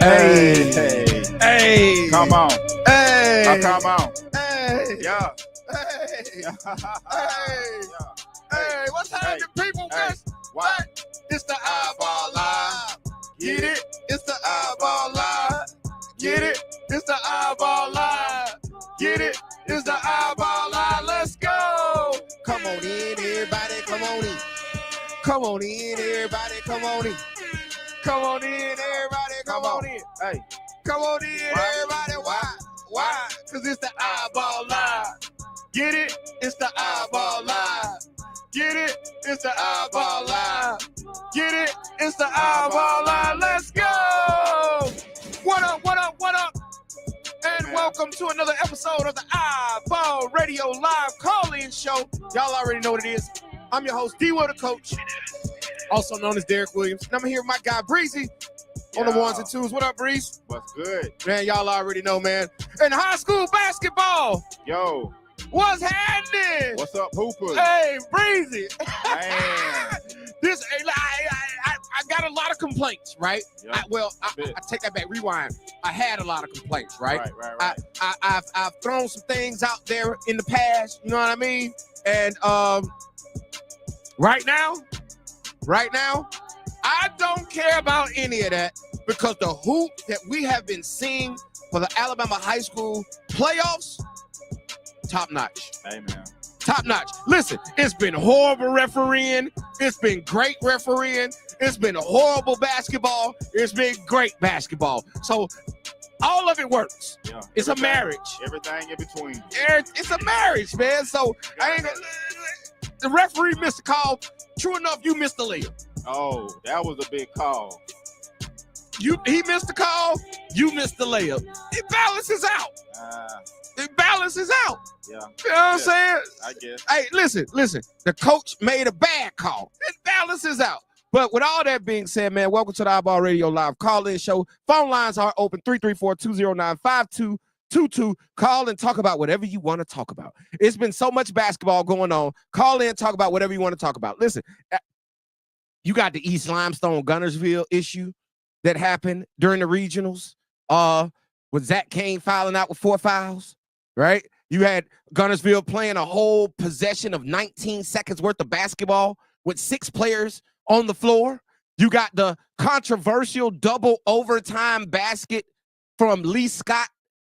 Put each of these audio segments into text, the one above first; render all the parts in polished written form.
Hey, Hey, hey, come on. hey, Come on. hey, Yeah. hey, Yeah. hey, what's happening, people? Guess what? It's the iBall Live. Get it? It's the iBall Live. Get it? It's the iBall Live. Get it? It's the iBall Live. Let's go. Come on in, everybody. Come on in. Come on in, everybody. Come on in. Come on in, everybody. Come on in. Hey. Come on in, everybody. Why? Because it's the iBall Live. Get it? It's the iBall Live. Get it? It's the iBall Live. Get it? It's the iBall Live. Let's go. What up, what up, what up? And welcome to another episode of the iBall Radio Live Call-In Show. Y'all already know what it is. I'm your host, D-Will the Coach, also known as Derek Williams. And I'm here with my guy, Breezy, on the ones and twos. What up, Breeze? What's good? Man, y'all already know, man. And high school basketball. Yo. What's happening? What's up, Hoopers? Hey, Breezy. Man. I got a lot of complaints, right? Yeah. I take that back. Rewind. I had a lot of complaints, right? Right. I've thrown some things out there in the past. You know what I mean? And right now, I don't care about any of that because the hoop that we have been seeing for the Alabama high school playoffs, top notch. Amen. Top notch. Listen, it's been horrible refereeing. It's been great refereeing. It's been horrible basketball. It's been great basketball. So all of it works. Yeah. It's a marriage. Everything in between. It's a marriage, man. So I ain't gonna. The referee missed the call. True enough, you missed the layup. Oh, that was a big call. He missed the call. You missed the layup. It balances out. It balances out. Yeah. You know what I'm saying? I guess. Hey, listen. The coach made a bad call. It balances out. But with all that being said, man, welcome to the iBall Radio Live Call-In Show. Phone lines are open, 334-209-5222. Call and talk about whatever you want to talk about. It's been so much basketball going on. Call in, talk about whatever you want to talk about. Listen, you got the East Limestone Gunnersville issue that happened during the regionals. With Zach Kane filing out with 4 fouls, right? You had Gunnersville playing a whole possession of 19 seconds worth of basketball with 6 players on the floor. You got the controversial double overtime basket from Lee Scott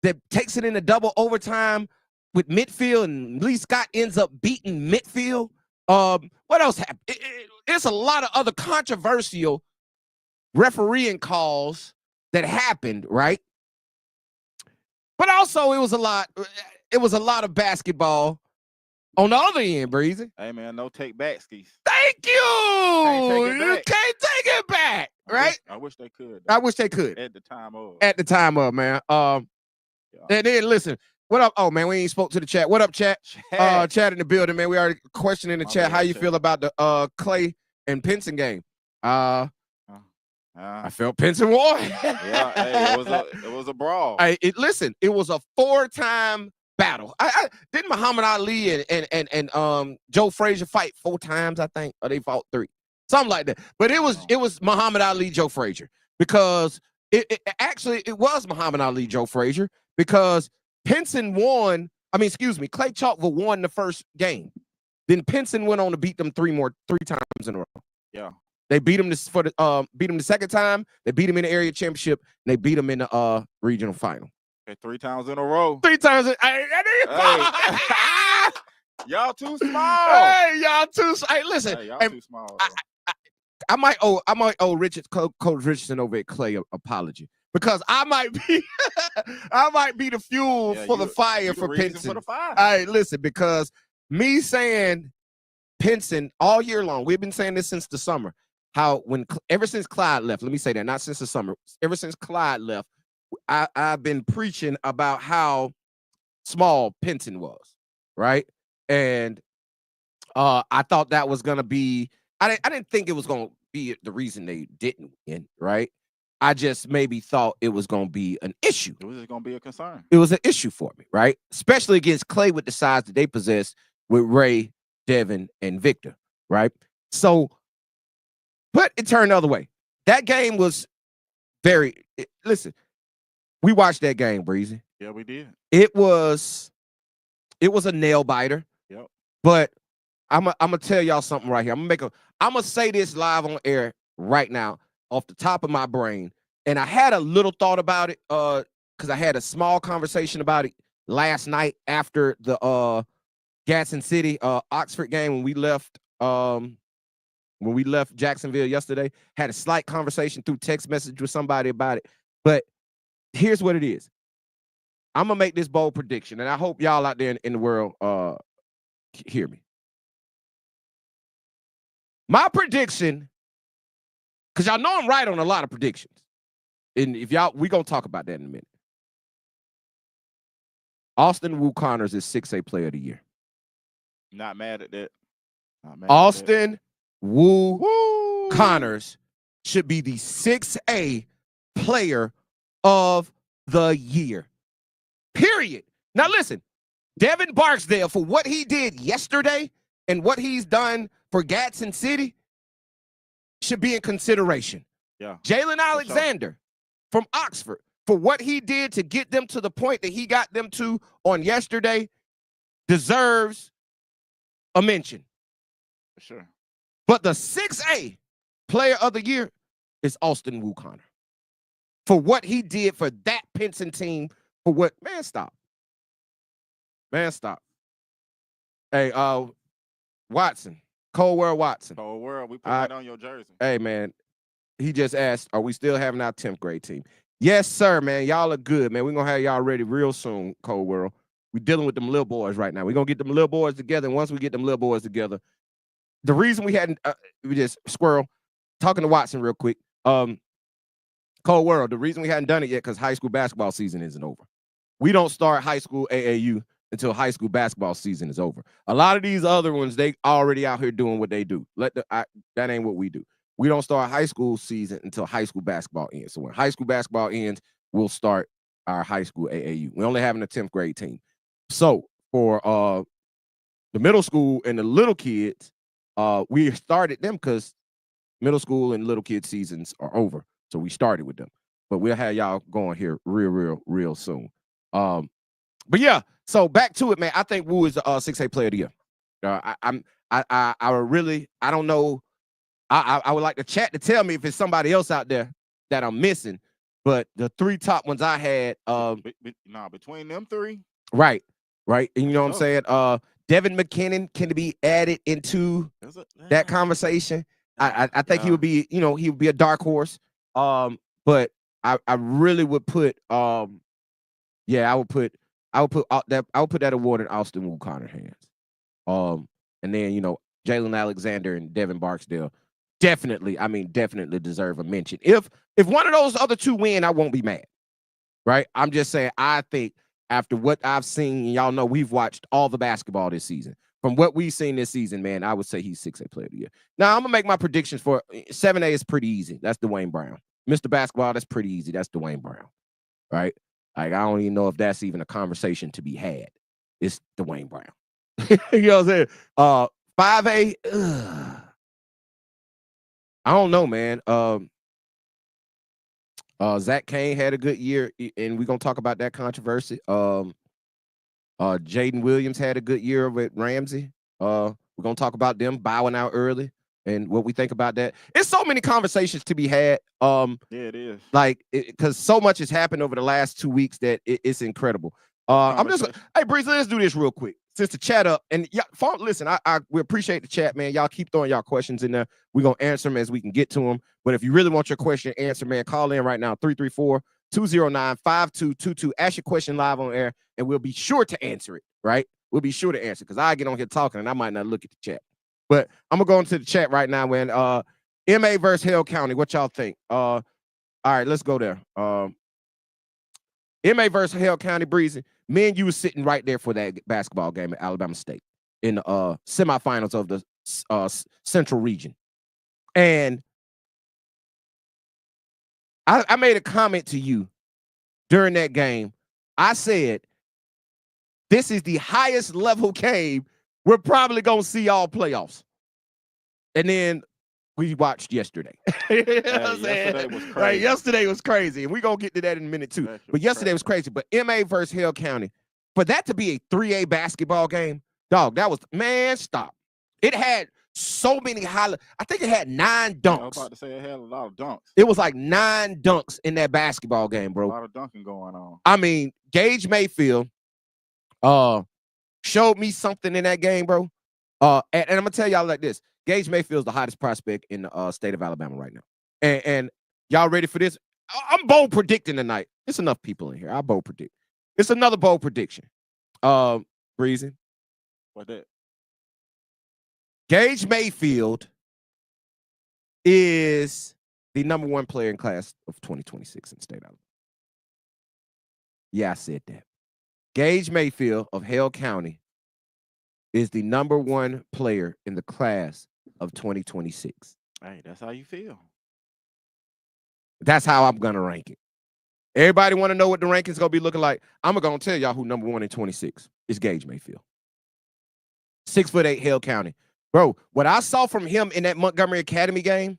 that takes it into double overtime with midfield, and Lee Scott ends up beating midfield. What else happened? It's a lot of other controversial refereeing calls that happened, right? But also it was a lot of basketball on the other end, Breezy. Hey, man, no take back skis. Thank you. Can't Can't take it back, right? I wish they could. I wish they could. At the time of. Man. Yeah. And then listen, what up? Oh man, we ain't spoke to the chat. What up, chat? Chat in the building, man. We already questioned in the chat how you feel about the Clay and Pinson game. I felt Pinson won. Yeah, hey, it was a brawl. Listen, it was a 4-time battle. Didn't Muhammad Ali and Joe Frazier fight 4 times, I think, or they fought 3, something like that. But it was Muhammad Ali, Joe Frazier, because it was Muhammad Ali, Joe Frazier, because Pinson won. Clay Chalkville won the first game. Then Pinson went on to beat them 3 times in a row. Yeah. They beat him the second time. They beat him in the area championship. And they beat him in the regional final. Okay, 3 times in a row. 3 times. Y'all too small. Hey, y'all too. Hey, listen. Hey, y'all too small. I might owe Coach Richardson over at Clay an apology, because I might be the fuel for the fire for Pinson. For the fire. Hey, listen, because me saying Pinson all year long, we've been saying this since the summer. Ever since Clyde left, let me say that, not since the summer, ever since Clyde left, I've been preaching about how small Pinson was, right? And I thought that was gonna be. I didn't think it was gonna be the reason they didn't win, right? I just maybe thought it was gonna be an issue. It was just gonna be a concern. It was an issue for me, right? Especially against Clay with the size that they possess with Ray, Devin, and Victor, right? So, but it turned the other way. That game was Listen, we watched that game, Breezy. Yeah, we did. It was a nail biter. Yep. But I'm gonna tell y'all something right here. I'm gonna say this live on air right now off the top of my brain. And I had a little thought about it because I had a small conversation about it last night after the Gadsden City Oxford game when we left Jacksonville yesterday. Had a slight conversation through text message with somebody about it. But here's what it is. I'm gonna make this bold prediction, and I hope y'all out there in the world hear me. My prediction, because y'all know I'm right on a lot of predictions. And if y'all, we're gonna talk about that in a minute. Austin Wu Connors is 6A player of the year. Not mad at that. Austin Wu Connors should be the 6A player of the year. Period. Now listen, Devin Barksdale, for what he did yesterday and what he's done for Gadsden City, should be in consideration. Yeah. Jalen Alexander from Oxford, for what he did to get them to the point that he got them to on yesterday, deserves a mention. For sure. But the 6A player of the year is Austin Wu Connor. For what he did for that Pinson team, for what, man, stop. Man, stop. Hey, Watson, Cold World Watson. Cold World, we put that on your jersey. Hey, man, he just asked, are we still having our 10th grade team? Yes, sir, man. Y'all are good, man. We're going to have y'all ready real soon, Cold World. We're dealing with them little boys right now. We're going to get them little boys together, and once we get them little boys together, the reason we hadn't, we just, Squirrel, talking to Watson real quick, Cold World, the reason we hadn't done it yet because high school basketball season isn't over. We don't start high school AAU until high school basketball season is over. A lot of these other ones, they already out here doing what they do. That ain't what we do. We don't start high school season until high school basketball ends. So when high school basketball ends, we'll start our high school AAU. We only having a 10th grade team. So for the middle school and the little kids, we started them because middle school and little kid seasons are over. So we started with them. But we'll have y'all going here real soon. But yeah, so back to it, man. I think Wu is the 6A player of the year. I don't know. I would like the chat to tell me if it's somebody else out there that I'm missing. But the three top ones I had, between them three, right. And you know what I'm saying? Devin McKinnon can be added into that conversation. I think he would be, he would be a dark horse. But I really would put, I would put that award in Austin Wu Connor's hands. And then, Jalen Alexander and Devin Barksdale definitely deserve a mention. If one of those other two win, I won't be mad. Right? I'm just saying, I think after what I've seen, y'all know we've watched all the basketball this season. From what we've seen this season, man, I would say he's 6A player of the year. Now, I'm going to make my predictions for 7A is pretty easy. That's Dwayne Brown. Mr. Basketball, that's pretty easy. That's Dwayne Brown. Right? Like, I don't even know if that's even a conversation to be had. It's Dwayne Brown. You know what I'm saying? 5A, I don't know, man. Zach Kane had a good year, and we're going to talk about that controversy. Jaden Williams had a good year with Ramsey. We're going to talk about them bowing out early and what we think about that. It's so many conversations to be had. Yeah, it is. Like, because so much has happened over the last 2 weeks that it's incredible. Hey, Breeze, let's do this real quick. Since the chat up, and listen, we appreciate the chat, man. Y'all keep throwing y'all questions in there. We're going to answer them as we can get to them. But if you really want your question answered, man, call in right now, 334-209-5222. Ask your question live on air, and we'll be sure to answer it, right? We'll be sure to answer because I get on here talking, and I might not look at the chat. But I'm going to go into the chat right now, man. MA versus Hale County, what y'all think? All right, let's go there. MA versus Hale County, Breezy. Me and you were sitting right there for that basketball game at Alabama State in the semifinals of the Central Region. And I made a comment to you during that game. I said, this is the highest level game we're probably going to see all playoffs. And then we watched yesterday. You know what I'm yesterday saying? was crazy. Right, yesterday was crazy, and we're gonna get to that in a minute too. But yesterday was crazy. But MA versus Hale County, for that to be a 3A basketball game, dog, that was, man, stop. It had so many highlights. I think it had 9 dunks. I was about to say it had a lot of dunks. It was like 9 dunks in that basketball game, bro. A lot of dunking going on. I mean, Gage Mayfield showed me something in that game, bro. And I'm gonna tell y'all like this: Gage Mayfield's the hottest prospect in the state of Alabama right now. And y'all ready for this? I'm bold predicting tonight. There's enough people in here. I bold predict. It's another bold prediction. Breezy. What that? Gage Mayfield is the #1 player in class of 2026 in the state of Alabama. Yeah, I said that. Gage Mayfield of Hale County is the #1 player in the class of 2026. Hey, that's how you feel. That's how I'm gonna rank it. Everybody want to know what the ranking's gonna be looking like. I'm gonna tell y'all who #1 in 26 is Gage Mayfield. 6'8" Hale County. Bro, what I saw from him in that Montgomery Academy game,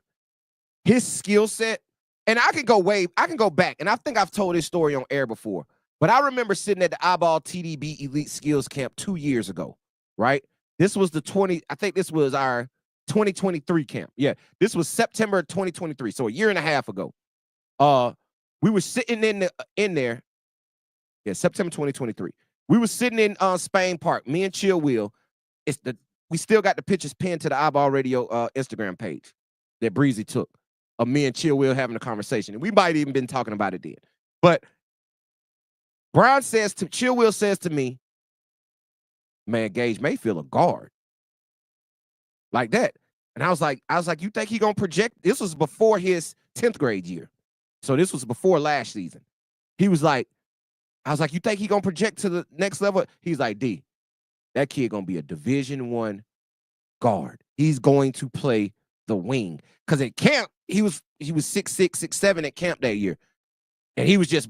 his skill set, and I can go back, and I think I've told this story on air before, but I remember sitting at the iBall TDB Elite Skills Camp 2 years ago, right? This was I think this was our 2023 camp. Yeah, this was September 2023, so a year and a half ago. We were sitting in there. Yeah, September 2023. We were sitting in Spain Park, me and Chill Will. We still got the pictures pinned to the iBall Radio Instagram page that Breezy took of me and Chill Will having a conversation. And we might even been talking about it then. But Chill Will says to me, man, Gage Mayfield a guard. Like that. And I was like, you think he gonna project? This was before his 10th grade year. So this was before last season. I was like, you think he gonna project to the next level? He's like, D, that kid gonna be a Division I guard. He's going to play the wing. Because at camp, he was 6'6", 6'7" at camp that year. And he was just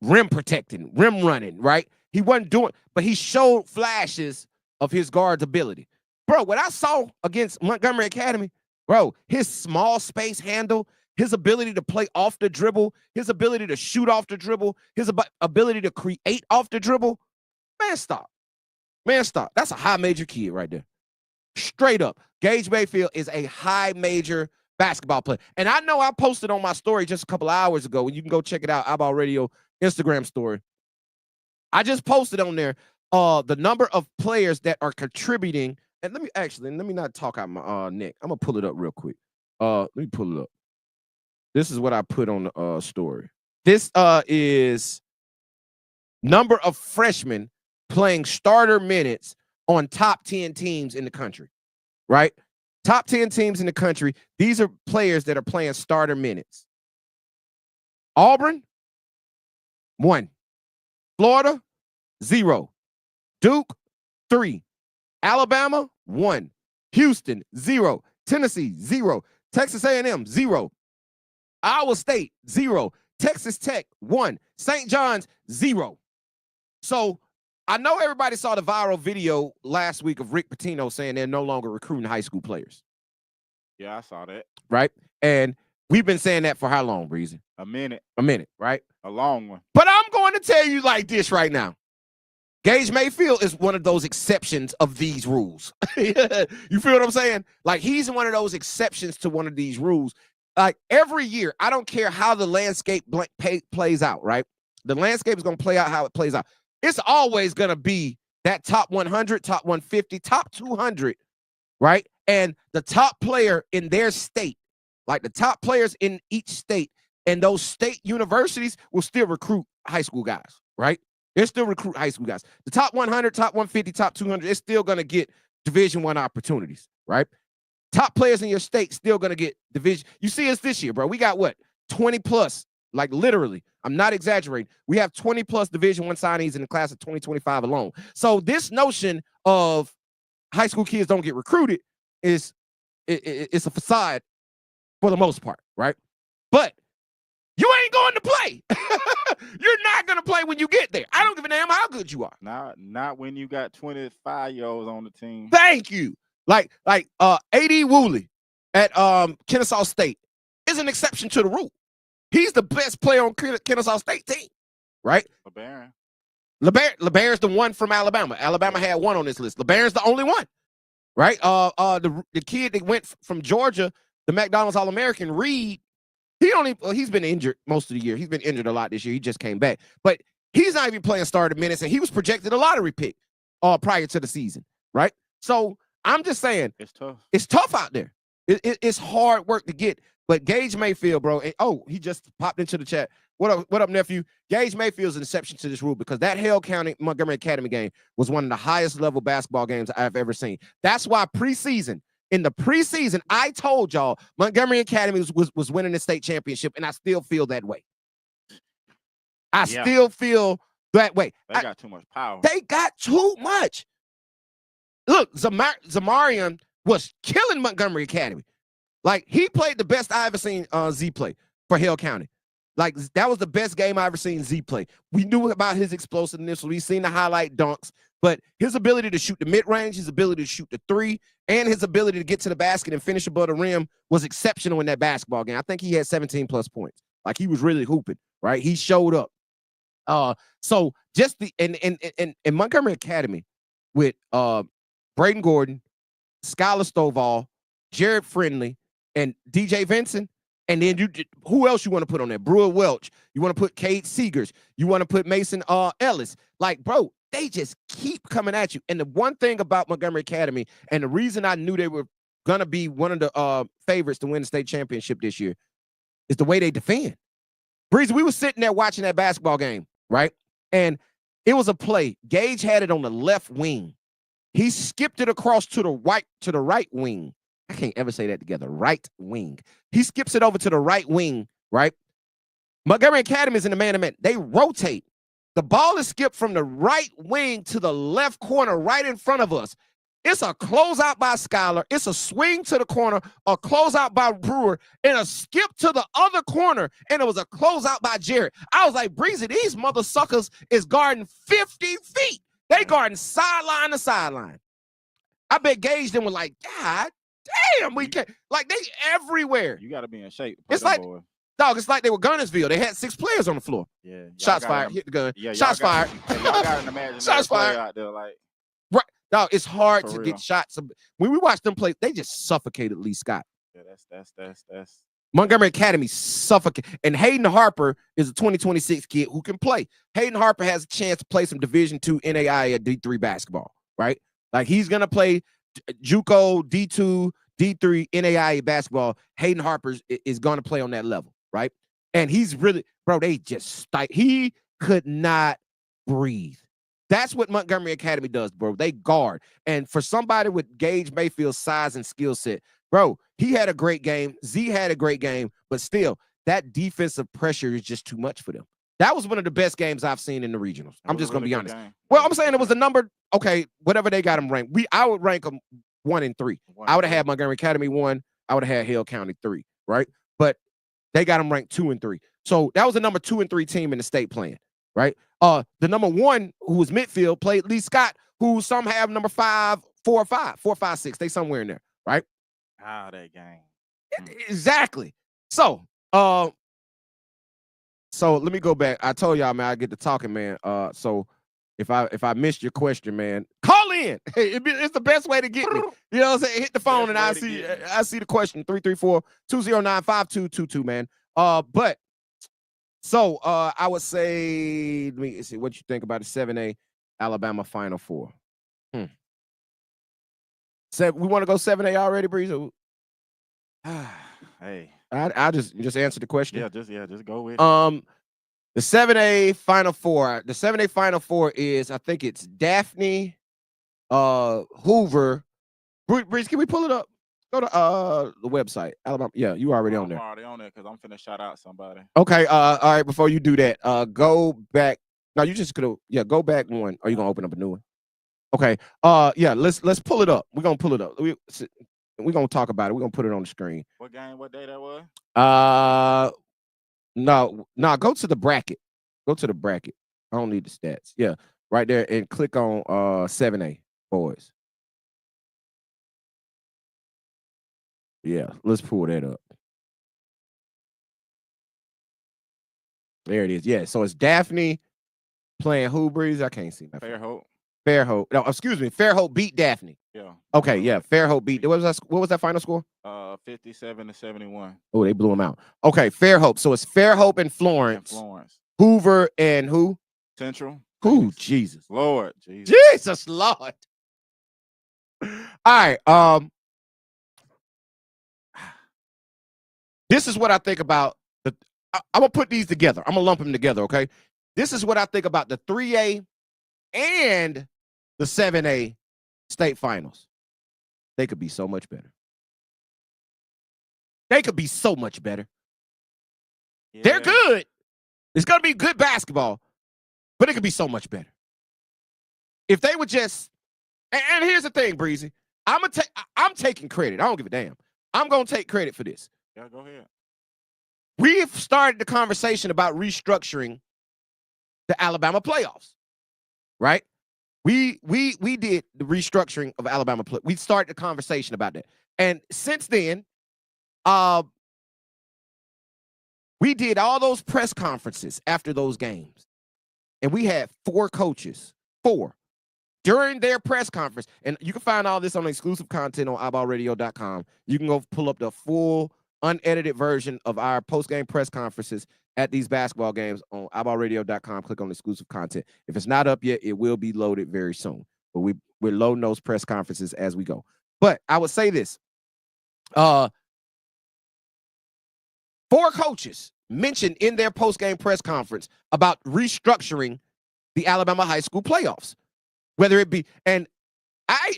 rim protecting, rim running, right? He wasn't doing, but he showed flashes of his guard's ability. Bro, what I saw against Montgomery Academy, bro, his small space handle, his ability to play off the dribble, his ability to shoot off the dribble, his ability to create off the dribble, man, stop. Man, stop. That's a high major kid right there. Straight up. Gage Mayfield is a high major basketball player. And I know I posted on my story just a couple of hours ago, and you can go check it out, iBall Radio Instagram story. I just posted on there the number of players that are contributing. And let me not talk out my neck. I'm going to pull it up real quick. Let me pull it up. This is what I put on the story. This is number of freshmen playing starter minutes on top 10 teams in the country, right? Top 10 teams in the country. These are players that are playing starter minutes. Auburn, 1. Florida, 0. Duke, 3. Alabama, 1. Houston, 0. Tennessee, 0. Texas A&M, 0. Iowa State, 0. Texas Tech, 1. St. John's, 0. So I know everybody saw the viral video last week of Rick Pitino saying they're no longer recruiting high school players. Yeah, I saw that. Right? And we've been saying that for how long, Breezy? A minute, right? A long one. But I'm going to tell you like this right now. Gage Mayfield is one of those exceptions of these rules. You feel what I'm saying? Like, he's one of those exceptions to one of these rules. Like, every year, I don't care how the landscape plays out, right? The landscape is going to play out how it plays out. It's always going to be that top 100, top 150, top 200, right? And the top player in their state, like the top players in each state and those state universities will still recruit high school guys, right? They'll still recruit high school guys. The top 100, top 150, top 200, it's still going to get Division I opportunities, right? Top players in your state still going to get division. You see us this year, bro. We got what? 20 plus, like literally. I'm not exaggerating. We have 20 plus Division I signees in the class of 2025 alone. So this notion of high school kids don't get recruited is it's a facade for the most part, right? But you ain't going to play. You're not going to play when you get there. I don't give a damn how good you are. Not when you got 25-year-olds on the team. Thank you. Like A.D. Woolley. at Kennesaw State is an exception to the rule. He's the best player on Kennesaw State team, right? LeBaron's the one from Alabama. Alabama had one on this list. LeBaron's the only one, right? The kid that went from Georgia, the McDonald's All-American, Reed, he's been injured most of the year. He's been injured a lot this year. He just came back. But he's not even playing started minutes, and he was projected a lottery pick prior to the season, right? So I'm just saying, it's tough. It's tough out there. It's hard work to get. But Gage Mayfield, bro, and, he just popped into the chat. What up, nephew? Gage Mayfield's an exception to this rule because that Hale County Montgomery Academy game was one of the highest level basketball games I've ever seen. That's why in the preseason, I told y'all Montgomery Academy was winning the state championship, and I still feel that way. I still feel that way. They got too much power. They got too much. Look, Zamarian was killing Montgomery Academy. Like, he played the best I ever seen Z play for Hale County. Like, that was the best game I ever seen Z play. We knew about his explosiveness. We seen the highlight dunks. But his ability to shoot the mid-range, his ability to shoot the three, and his ability to get to the basket and finish above the rim was exceptional in that basketball game. I think he had 17-plus points. Like, he was really hooping, right? He showed up. So just in Montgomery Academy with Braden Gordon, Skylar Stovall, Jared Friendly, and DJ Vincent, and then who else you want to put on there? Brewer Welch. You want to put Cade Seegers. You want to put Mason Ellis. Like, bro, they just keep coming at you. And the one thing about Montgomery Academy, and the reason I knew they were going to be one of the favorites to win the state championship this year, is the way they defend. Breezy, we were sitting there watching that basketball game, right? And it was a play. Gage had it on the left wing. He skipped it across to the right wing. I can't ever say that together. Right wing. He skips it over to the right wing, right? Montgomery Academy is in the man-to-man. They rotate. The ball is skipped from the right wing to the left corner right in front of us. It's a closeout by Skylar. It's a swing to the corner, a closeout by Brewer, and a skip to the other corner, and it was a closeout by Jared. I was like, Breezy, these mother suckers is guarding 50 feet. They guarding sideline to sideline. I bet Gage them was like, God damn, we can't. Like, they everywhere. You got to be in shape. It's like, dog, it's like they were Gunnersville. They had 6 players on the floor. Yeah. Shots fired. Hit the gun. Yeah, shots fired. Y'all got an imaginary shots fired out there, like. Right. Dog, it's hard to real. get shots. When we watched them play, they just suffocated Lee Scott. Yeah, that's Montgomery Academy suffocate. And Hayden Harper is a 2026 kid who can play. Hayden Harper has a chance to play some Division II NAIA at D3 basketball, right? Like, he's going to play JUCO, D2, D3, NAIA basketball. Hayden Harper is going to play on that level, right? And he's really, bro, he could not breathe. That's what Montgomery Academy does, bro. They guard. And for somebody with Gage Mayfield's size and skill set, bro, he had a great game. Z had a great game, but still, that defensive pressure is just too much for them. That was one of the best games I've seen in the regionals. I'm just going to be honest. Well, I'm saying it was a number, okay, whatever they got them ranked. I would rank them 1 and 3. I would have had Montgomery Academy 1. I would have had Hale County 3, right? But they got them ranked 2 and 3. So that was a number 2 and 3 team in the state playing, right? The number 1, who was midfield, played Lee Scott, who some have number 5, 4 or 5, 4, 5, 6. They somewhere in there, right? That game. Exactly. So let me go back. I told y'all, man, I get to talking, man. So if I missed your question, man, call in. It's the best way to get me. You know what I'm saying? Hit the phone and I see the question. 334-209-5222, man. But so I would say, let me see what you think about the 7A Alabama Final Four. We want to go 7A already, Breeze? Hey, I just answer the question. Yeah, just go with it. The 7A Final Four. The 7A Final Four is, I think it's Daphne, Hoover. Breeze, can we pull it up? Go to the website. Alabama. Yeah, you already on there. I'm already on there because I'm finna shout out somebody. Okay. All right. Before you do that, go back. No, you just could. Yeah, go back one. Or you gonna open up a new one? Okay. Yeah. Let's pull it up. We're gonna pull it up. We're gonna talk about it. We're gonna put it on the screen. What game? What day that was? No. Go to the bracket. Go to the bracket. I don't need the stats. Yeah, right there, and click on 7A boys. Yeah, let's pull that up. There it is. Yeah, so it's Daphne playing who, Breeze? I can't see my Fairhope. Fairhope. No, excuse me. Fairhope beat Daphne. Yeah. Okay, yeah. Fairhope beat. What was that final score? 57-71. Oh, they blew him out. Okay, Fairhope. So it's Fairhope and Florence. Hoover and who? Central. Who? Jesus. Lord. Jesus. Jesus Lord. All right. This is what I think about I'm gonna put these together. I'm gonna lump them together, okay? This is what I think about the 3A and the 7A state finals. They could be so much better. They could be so much better. Yeah. They're good. It's gonna be good basketball, but it could be so much better. If they would just, and here's the thing, Breezy. I'm taking credit. I don't give a damn. I'm gonna take credit for this. Yeah, go ahead. We've started the conversation about restructuring the Alabama playoffs, right? We did the restructuring of Alabama play. We started the conversation about that, and since then, we did all those press conferences after those games, and we had 4 coaches, 4, during their press conference. And you can find all this on exclusive content on iBallradio.com. You can go pull up the full unedited version of our post-game press conferences at these basketball games on iBallradio.com. Click on exclusive content. If it's not up yet, it will be loaded very soon. But we're loading those press conferences as we go. But I would say this. 4 coaches mentioned in their post-game press conference about restructuring the Alabama high school playoffs. Whether it be, and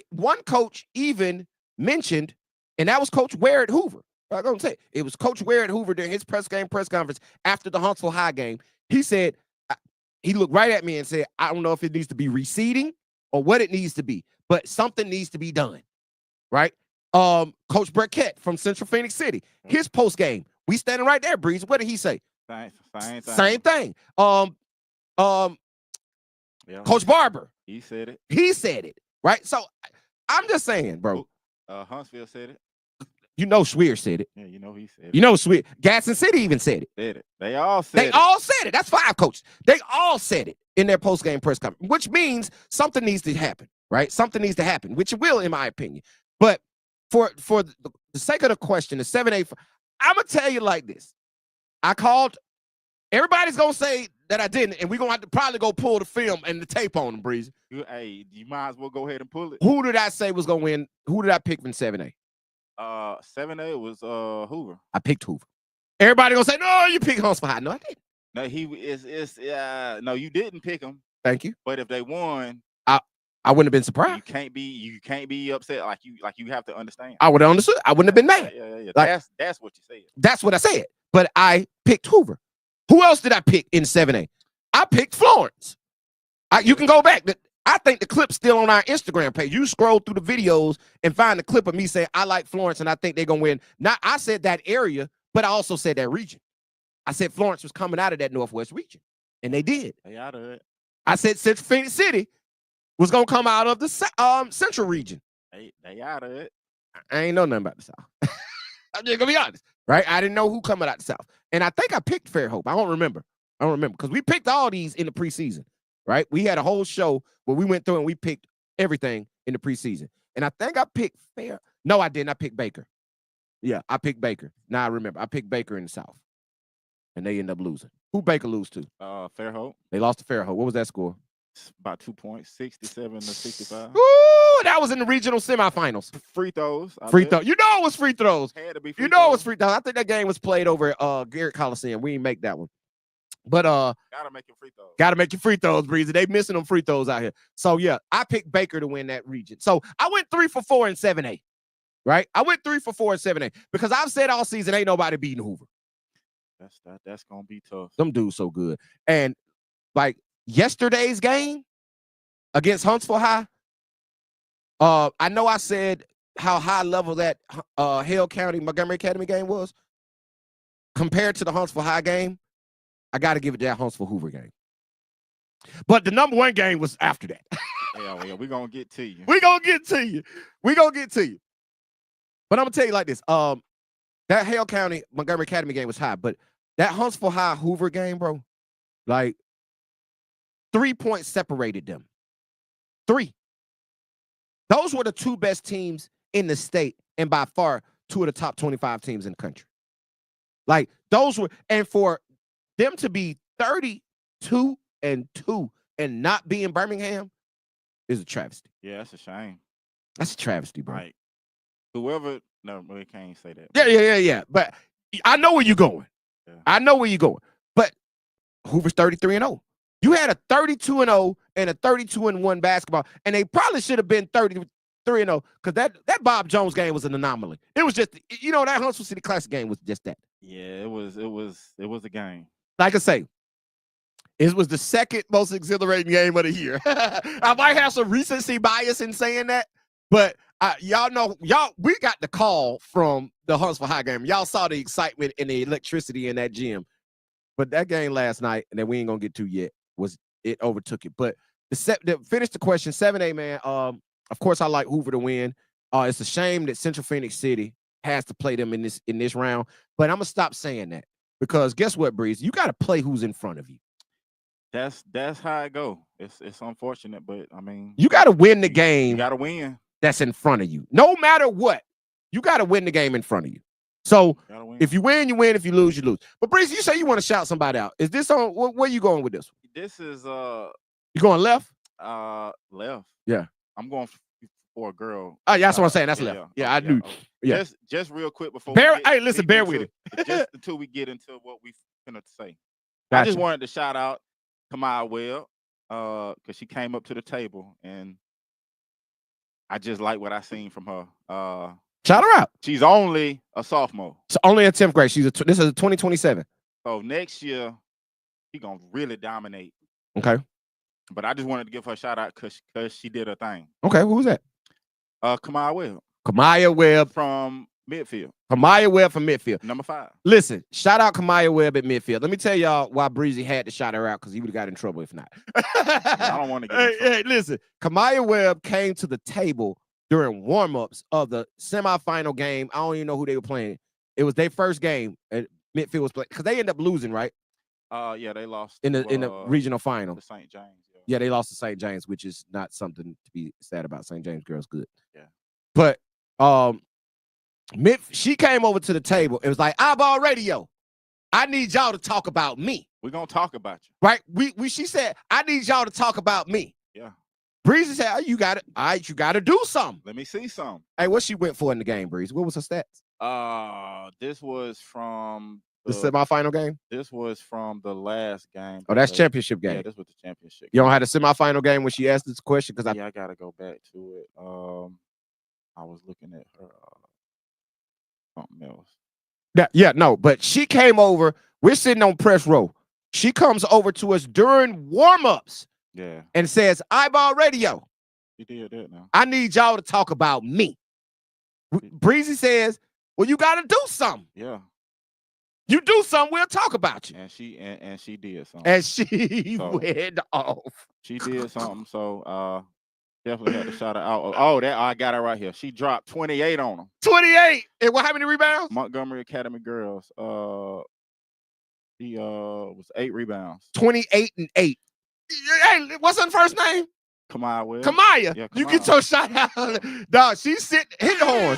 one coach even mentioned, and that was Coach Ware at Hoover. I'm going to say it was Coach Ware at Hoover during his press conference after the Huntsville High game. He said, he looked right at me and said, I don't know if it needs to be reseeding or what it needs to be, but something needs to be done, right? Coach Burkett from Central Phoenix City, his post game, we standing right there, Breeze. What did he say? Same thing. Yeah. Coach Barber, he said it, right? So I'm just saying, bro. Huntsville said it. You know, Swear said it. Yeah, you know he said it. You know, Swear. Gaston City even said it. They all said it. They all said it. That's 5 coaches. They all said it in their post-game press conference, which means something needs to happen, right? Something needs to happen, which it will, in my opinion. But for the sake of the question, the 7A, I'm going to tell you like this. I called. Everybody's going to say that I didn't, and we're going to have to probably go pull the film and the tape on them, Breezy. Hey, you might as well go ahead and pull it. Who did I say was going to win? Who did I pick from 7A? 7A was Hoover. I picked Hoover. Everybody gonna say, no, you picked Huntsville High. No, I didn't. No, no, you didn't pick them. Thank you. But if they won, I wouldn't have been surprised. You can't be upset. Like you have to understand. I would have understood. I wouldn't have been mad. Yeah. Like, that's what you said. That's what I said. But I picked Hoover. Who else did I pick in 7A? I picked Florence. You can go back. I think the clip's still on our Instagram page. You scroll through the videos and find the clip of me saying I like Florence and I think they're gonna win. Not I said that area, but I also said that region. I said Florence was coming out of that Northwest region, and they did. They out of it. I said Central Phoenix City was gonna come out of the Central region. They out of it. I ain't know nothing about the South. I'm just gonna be honest, right? I didn't know who coming out the South, and I think I picked Fairhope. I don't remember because we picked all these in the preseason. Right? We had a whole show where we went through and we picked everything in the preseason. And I think I picked No, I didn't. I picked Baker. Yeah, I picked Baker. Now I remember. I picked Baker in the South. And they ended up losing. Who Baker lose to? Fairhope. They lost to Fairhope. What was that score? About 2 points, 67-65. Ooh, that was in the regional semifinals. Free throws. Free throws. You know it was free throws. Had to be free you know throws. It was free throws. I think that game was played over at Garrett Coliseum. We didn't make that one. But gotta make your free throws. Gotta make your free throws, Breezy. They missing them free throws out here. So yeah, I picked Baker to win that region. So I went 3 for 4 in 7A. Right? I went 3 for 4 in 7A because I've said all season ain't nobody beating Hoover. That's gonna be tough. Them dudes so good. And like yesterday's game against Huntsville High, I know I said how high level that Hale County Montgomery Academy game was compared to the Huntsville High game. I got to give it that Huntsville Hoover game. But the number 1 game was after that. Yeah, we're going to get to you. We're going to get to you. But I'm gonna tell you like this. That Hale County Montgomery Academy game was high, but that Huntsville High Hoover game, bro, like 3 points separated them. 3. Those were the 2 best teams in the state, and by far 2 of the top 25 teams in the country. Like those were, and for them to be 32-2 and not be in Birmingham is a travesty. Yeah, that's a shame. That's a travesty, bro. Like whoever, no, we can't say that. Yeah. But I know where you're going. Yeah. I know where you're going. But Hoover's 33-0. You had a 32-0 and a 32-1 basketball, and they probably should have been 33-0 because that Bob Jones game was an anomaly. It was just, that Huntsville City Classic game was just that. Yeah, it was a game. Like I say, it was the second most exhilarating game of the year. I might have some recency bias in saying that, but we got the call from the Huntsville High game. Y'all saw the excitement and the electricity in that gym. But that game last night, and that we ain't gonna get to yet, it overtook it. But to finish the question, 7A, man. Of course, I like Hoover to win. It's a shame that Central Phoenix City has to play them in this round. But I'm gonna stop saying that because guess what, Breeze? You got to play who's in front of you. That's how it go. It's unfortunate, but I mean, you got to win the game. You got to win. That's in front of you. No matter what, you got to win the game in front of you. So if you win, you win. If you lose, you lose. But Breeze, you say you want to shout somebody out. Is this on? Where you going with this one? This is You going left? Left. Yeah. I'm going for a girl. Oh, yeah, that's what I'm saying. That's left. Yeah, I do. Okay. Yeah. Just real quick before. Bear with it. Just until we get into what we finna say. Gotcha. I just wanted to shout out Kamaya Webb, because she came up to the table and I just like what I seen from her. Shout her out. She's only a sophomore. So only in 10th grade. This is a 2027. So next year, she's gonna really dominate. Okay. But I just wanted to give her a shout out because she did her thing. Okay, who was that? Kamaya Webb. Kamaya Webb from midfield. Kamaya Webb from midfield. Number 5. Listen, shout out Kamaya Webb at midfield. Let me tell y'all why Breezy had to shout her out because he would have got in trouble if not. I don't want to get in trouble. Hey, listen, Kamaya Webb came to the table during warm-ups of the semifinal game. I don't even know who they were playing. It was their first game at midfield was playing because they ended up losing, right? Yeah, they lost in the regional final. To St. James. Yeah, they lost to St. James, which is not something to be sad about. St. James girls good. Yeah. But she came over to the table. It was like, iBall radio. I need y'all to talk about me. We're gonna talk about you. Right? She said, I need y'all to talk about me. Yeah. Breezy said, you got it. All right, you gotta do something. Let me see something. Hey, what she went for in the game, Breezy? What was her stats? This was from the semifinal game? This was from the last game. Oh, that's championship game. Yeah, this was the championship game. You don't have the semifinal game when she asked this question? Because I gotta go back to it. I was looking at her something else. No, but she came over. We're sitting on press row. She comes over to us during warm-ups. Yeah. And says, iBall radio. She did that now. I need y'all to talk about me. Breezy says, well, you got to do something. Yeah. You do something, we'll talk about you. And she did something. And she went off. She did something. So definitely had to shout her out. Oh, I got her right here. She dropped 28 on them. 28. And how many rebounds? Montgomery Academy girls. She was 8 rebounds. 28 and 8. Hey, what's her first name? Kamaya Webb. Kamaya. Yeah, you get your shout out. Dog, she's hit the horn.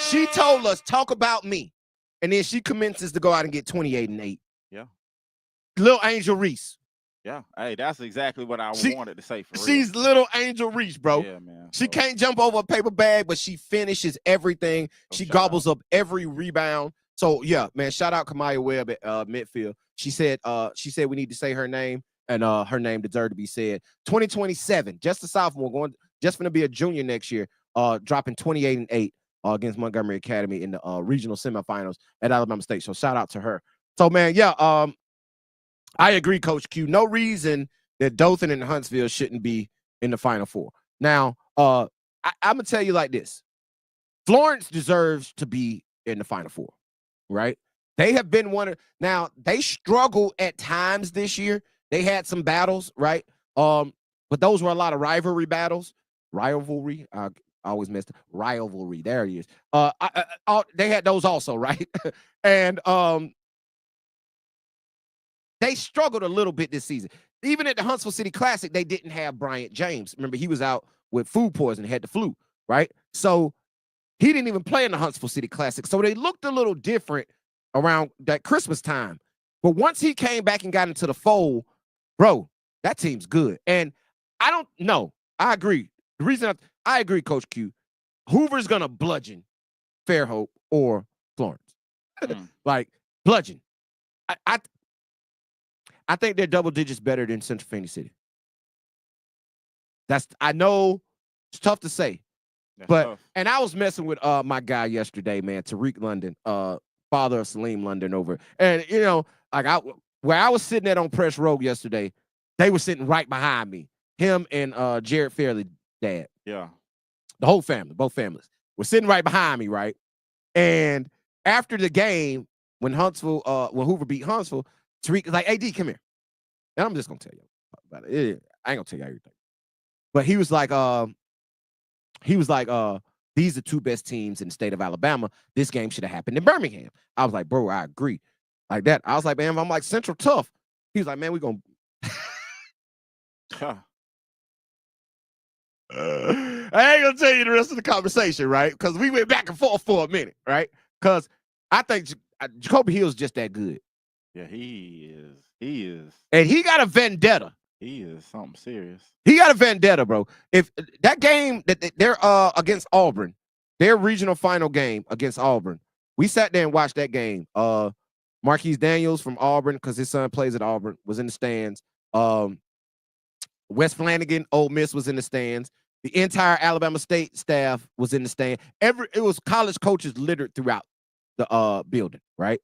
She told us, talk about me. And then she commences to go out and get 28 and 8. Yeah. Little Angel Reese. Yeah. Hey, that's exactly what I wanted to say for real. She's little Angel Reese, bro. Yeah, man. She can't jump over a paper bag, but she finishes everything. She gobbles up every rebound. So yeah, man, shout out Kamaya Webb at midfield. She said we need to say her name, and her name deserved to be said. 2027, just a sophomore, just gonna be a junior next year, dropping 28 and 8 against Montgomery Academy in the regional semifinals at Alabama State. So shout out to her. So man, yeah, I agree, Coach Q. No reason that Dothan and Huntsville shouldn't be in the Final Four. Now, I'm gonna tell you like this: Florence deserves to be in the Final Four, right? They have been now they struggle at times this year. They had some battles, right? But those were a lot of rivalry battles. always missed rivalry. There it is. They had those also, right? And they struggled a little bit this season. Even at the Huntsville City Classic, they didn't have Bryant James. Remember, he was out with food poisoning, had the flu, right? So he didn't even play in the Huntsville City Classic. So they looked a little different around that Christmas time. But once he came back and got into the fold, bro, that team's good. And I don't know. I agree. The reason I agree, Coach Q, Hoover's going to bludgeon Fairhope or Florence. Like, bludgeon. I think they're double digits better than Central Phoenix City. I know it's tough to say. But tough. And I was messing with my guy yesterday, man, Tariq London, father of Salim London over. And you know, like where I was sitting at on Press Road yesterday, they were sitting right behind me. Him and Jared Fairley dad. Yeah. The whole family, both families, were sitting right behind me, right? And after the game, when Hoover beat Huntsville, Tariq was like, "Hey, D, come here." And I'm just gonna tell you about it. I ain't gonna tell you everything. But he was like, these are two best teams in the state of Alabama. This game should have happened in Birmingham. I was like, bro, I agree. Like that. I was like, man, I'm like Central tough. He was like, man, we're gonna I ain't gonna tell you the rest of the conversation, right? Because we went back and forth for a minute, right? Because I think Jacoby Hill's just that good. Yeah, he is. He is. And he got a vendetta. He is something serious. He got a vendetta, bro. If that game that they're against Auburn, their regional final game against Auburn, we sat there and watched that game. Marquise Daniels from Auburn, because his son plays at Auburn, was in the stands. Wes Flanagan, Ole Miss, was in the stands. The entire Alabama State staff was in the stand. It was college coaches littered throughout the building, right?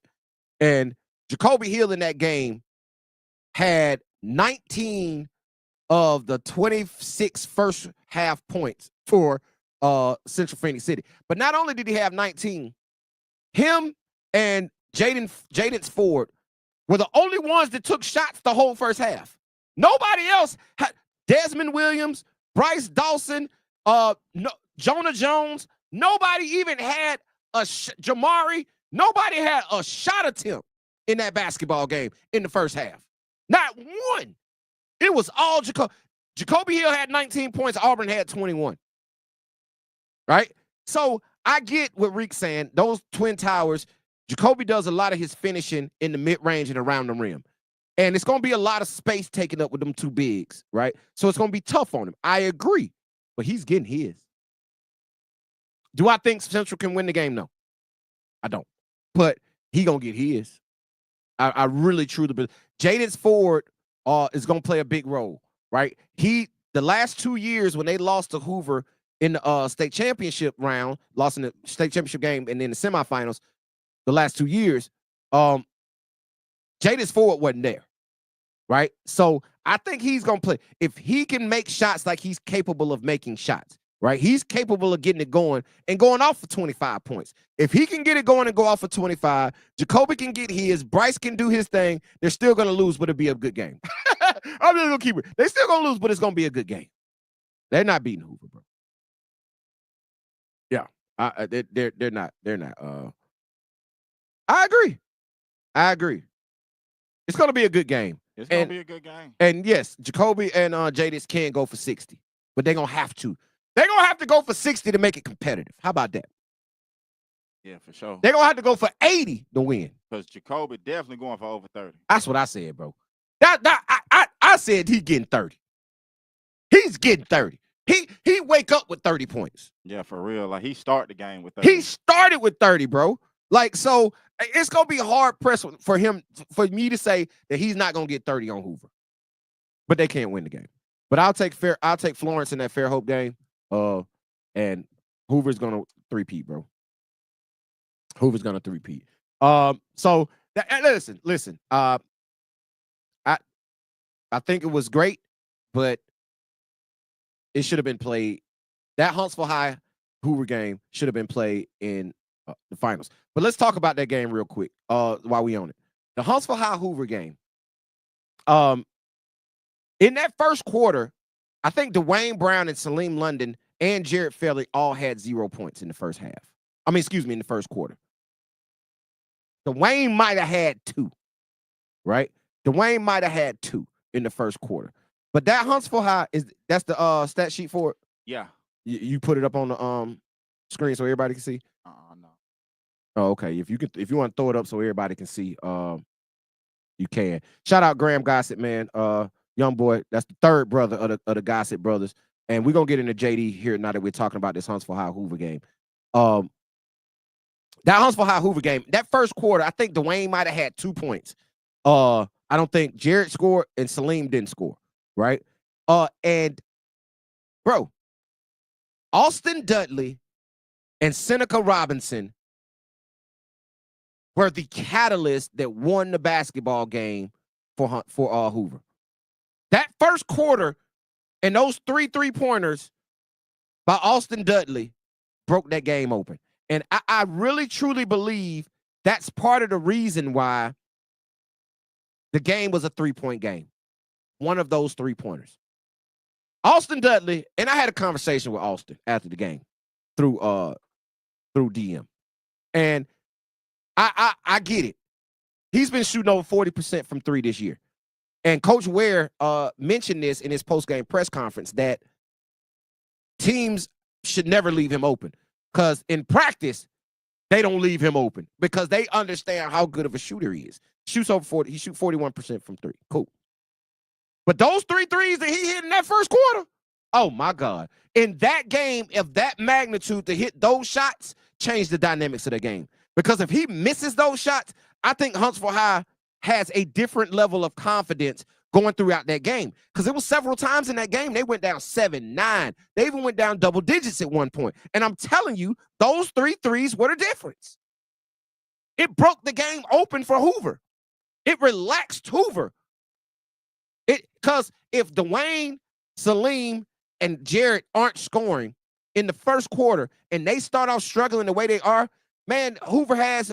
And Jacoby Hill in that game had 19 of the 26 first half points for Central Phoenix City. But not only did he have 19, him and Jaden Ford were the only ones that took shots the whole first half. Nobody else had. Desmond Williams, Bryce Dawson, Jonah Jones, nobody even had Jamari, nobody had a shot attempt in that basketball game in the first half. Not one. It was all Jacoby. Jacoby Hill had 19 points. Auburn had 21. Right? So I get what Reek's saying. Those Twin Towers, Jacoby does a lot of his finishing in the mid-range and around the rim. And it's going to be a lot of space taken up with them two bigs, right? So it's going to be tough on him. I agree. But he's getting his. Do I think Central can win the game? No. I don't. But he going to get his. I really truly believe. Jaden Ford is going to play a big role, right? The last 2 years when they lost to Hoover in the state championship round, lost in the state championship game and then the semifinals, the last 2 years, Jaden Ford wasn't there, right? So I think he's going to play. If he can make shots like he's capable of making shots, right? He's capable of getting it going and going off for 25 points. If he can get it going and go off for 25, Jacoby can get his, Bryce can do his thing. They're still going to lose, but it'll be a good game. I'm just going to keep it. They're still going to lose, but it's going to be a good game. They're not beating Hoover, bro. Yeah. They're not. I agree. It's going to be a good game. It's going to be a good game. And yes, Jacoby and Jadis can go for 60, but they're going to have to. They're going to have to go for 60 to make it competitive. How about that? Yeah, for sure. They're going to have to go for 80 to win. Because Jacoby definitely going for over 30. That's what I said, bro. I said he's getting 30. He's getting 30. He wake up with 30 points. Yeah, for real. Like, he started the game with 30. He started with 30, bro. Like, so it's going to be hard pressed for me to say that he's not going to get 30 on Hoover. But they can't win the game. But I'll take Florence in that Fairhope game. And Hoover's going to three-peat, bro. Hoover's going to three-peat. So listen. I think it was great, but it should have been played. That Huntsville High Hoover game should have been played in the finals. But let's talk about that game real quick while we on it. The Huntsville High Hoover game. In that first quarter, I think Dwayne Brown and Salim London and Jared Fairley all had 0 points in the first half. I mean, excuse me, in the first quarter. Dwayne might have had 2, right? Dwayne might have had 2 in the first quarter. But that Huntsville High that's the stat sheet for it? Yeah. You put it up on the screen so everybody can see? No. Oh, okay. If you want to throw it up so everybody can see, you can. Shout out Graham Gossett, man. Young boy, that's the third brother of the Gossett brothers. And we're gonna get into JD here now that we're talking about this Huntsville High Hoover game. That Huntsville High Hoover game, that first quarter, I think Dwayne might have had 2 points. I don't think Jared scored and Salim didn't score, right? And bro, Austin Dudley and Seneca Robinson were the catalyst that won the basketball game for Hoover. That first quarter and those 3 3-pointers by Austin Dudley broke that game open. And I really, truly believe that's part of the reason why the game was a 3-point game. One of those 3-pointers. Austin Dudley, and I had a conversation with Austin after the game through DM. And I get it. He's been shooting over 40% from 3 this year. And Coach Ware mentioned this in his post-game press conference that teams should never leave him open. Because in practice, they don't leave him open because they understand how good of a shooter he is. Shoots over 40. He shoots 41% from 3. Cool. But those 3 threes that he hit in that first quarter, oh my God. In that game, of that magnitude, to hit those shots changed the dynamics of the game. Because if he misses those shots, I think Huntsville High has a different level of confidence going throughout that game. Because it was several times in that game, they went down 7-9. They even went down double digits at one point. And I'm telling you, those 3 threes were the difference. It broke the game open for Hoover. It relaxed Hoover. Because if Dwayne, Salim, and Jared aren't scoring in the first quarter and they start off struggling the way they are, man, Hoover has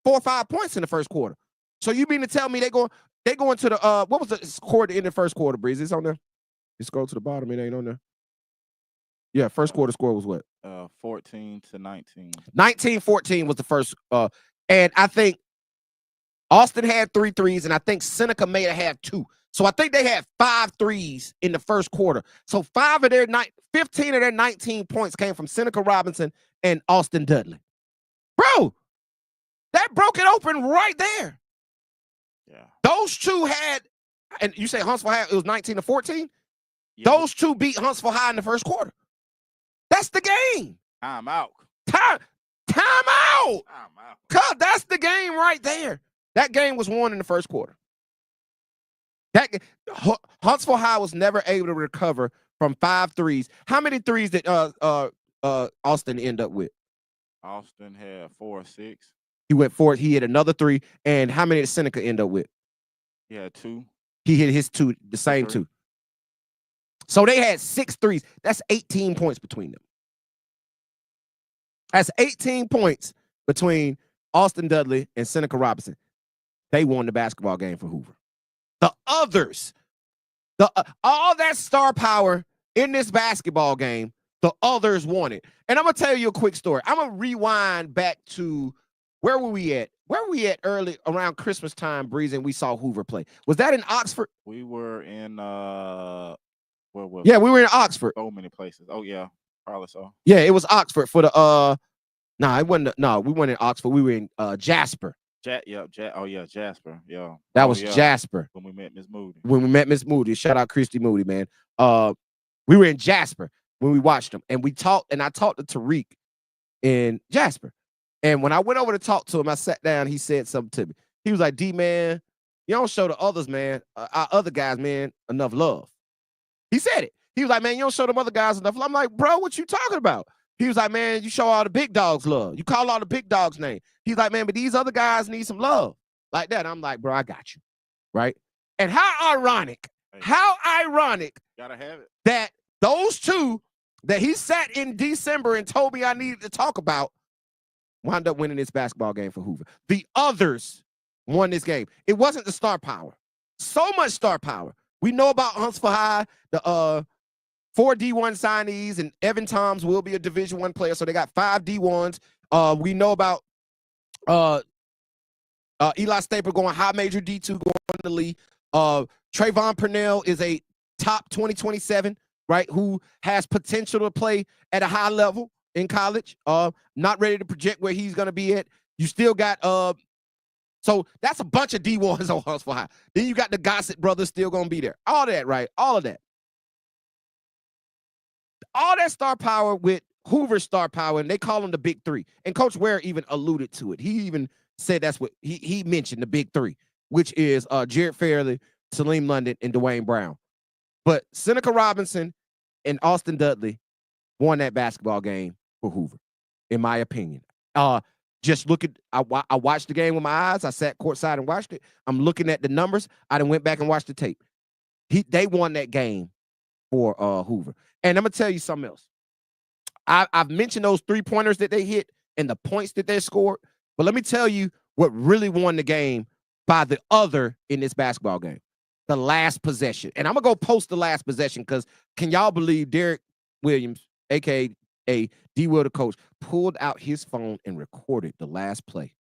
4 or 5 points in the first quarter. So you mean to tell me they go into the what was the score in the first quarter, Breeze? It's on there. Just go to the bottom. It ain't on there. Yeah, first quarter score was what? 14-19. 19-14 was the first. And I think Austin had 3 threes, and I think Seneca may have had 2. So I think they had 5 threes in the first quarter. So 15 of their 19 points came from Seneca Robinson and Austin Dudley. Bro, that broke it open right there. Yeah. Those 2 had, and you say Huntsville had, it was 19-14? Yeah. Those 2 beat Huntsville High in the first quarter. That's the game. Time out. Time out. Time out. Cuz that's the game right there. That game was won in the first quarter. Huntsville High was never able to recover from 5 threes. How many threes did Austin end up with? Austin had 4 or 6. He went 4. He hit another 3. And how many did Seneca end up with? He had 2. He hit his 2, the same 2. So they had 6 threes. That's 18 points between them. That's 18 points between Austin Dudley and Seneca Robinson. They won the basketball game for Hoover. The others, all that star power in this basketball game, the others won it. And I'm going to tell you a quick story. I'm going to rewind back to where were we at? Where were we at early around Christmas time, Breeze, and we saw Hoover play? Was that in Oxford? We were in we were in Oxford. So many places. Oh yeah, probably so. Yeah, it was Oxford for the it wasn't. No, we weren't in Oxford. We were in Jasper. Jasper. Yeah. That was Jasper. When we met Miss Moody. When we met Miss Moody. Shout out Christy Moody, man. We were in Jasper when we watched them, and we talked, and I talked to Tariq in Jasper. And when I went over to talk to him, I sat down, he said something to me. He was like, D, man, you don't show the others, man, our other guys, man, enough love. He said it. He was like, man, you don't show them other guys enough love. I'm like, bro, what you talking about? He was like, man, you show all the big dogs love. You call all the big dogs' name. He's like, man, but these other guys need some love. Like that. I'm like, bro, I got you. Right? And how ironic Gotta have it. that those 2 that he sat in December and told me I needed to talk about wound up winning this basketball game for Hoover. The others won this game. It wasn't the star power. So much star power. We know about Huntsville High, the 4 D1 signees, and Evan Toms will be a Division I player. So they got 5 D1s. We know about Eli Stapler going high major D2 going to the league. Trayvon Purnell is a top 2027, right? Who has potential to play at a high level in college. Not ready to project where he's going to be at. You still got so that's a bunch of D1s on Huntsville High. Then you got the Gossett brothers still going to be there. All that, right? All of that. All that star power with Hoover's star power, and they call them the Big Three. And Coach Ware even alluded to it. He even said that's what he mentioned, the Big Three, which is Jared Fairley, Salim London, and Dwayne Brown. But Seneca Robinson and Austin Dudley won that basketball game for Hoover, in my opinion. Just look at, I watched the game with my eyes. I sat courtside and watched it. I'm looking at the numbers. I then went back and watched the tape. They won that game for Hoover. And I'm going to tell you something else. I've mentioned those 3-pointers that they hit and the points that they scored. But let me tell you what really won the game by the other in this basketball game. The last possession. And I'm going to go post the last possession because can y'all believe Derek Williams, a.k.a. D. Will, the coach, pulled out his phone and recorded the last play.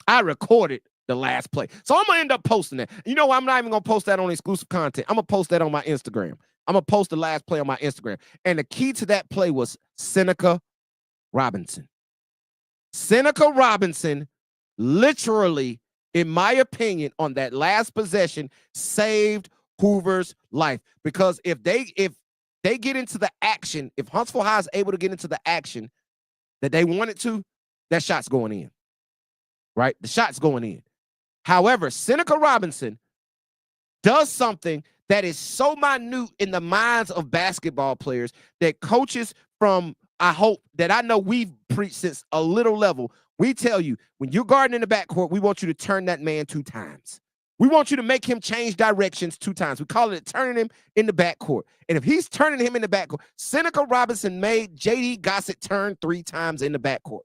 I recorded the last play. So I'm going to end up posting that. You know, I'm not even going to post that on exclusive content. I'm going to post that on my Instagram. I'm going to post the last play on my Instagram. And the key to that play was Seneca Robinson. Seneca Robinson literally, in my opinion, on that last possession, saved Hoover's life. Because if they get into the action, if Huntsville High is able to get into the action that they wanted to, that shot's going in. Right? The shot's going in. However, Seneca Robinson does something that is so minute in the minds of basketball players that coaches from, I know we've preached since a little level. We tell you, when you're guarding in the backcourt, we want you to turn that man 2 times. We want you to make him change directions 2 times. We call it turning him in the backcourt. And if he's turning him in the backcourt, Seneca Robinson made J.D. Gossett turn 3 times in the backcourt.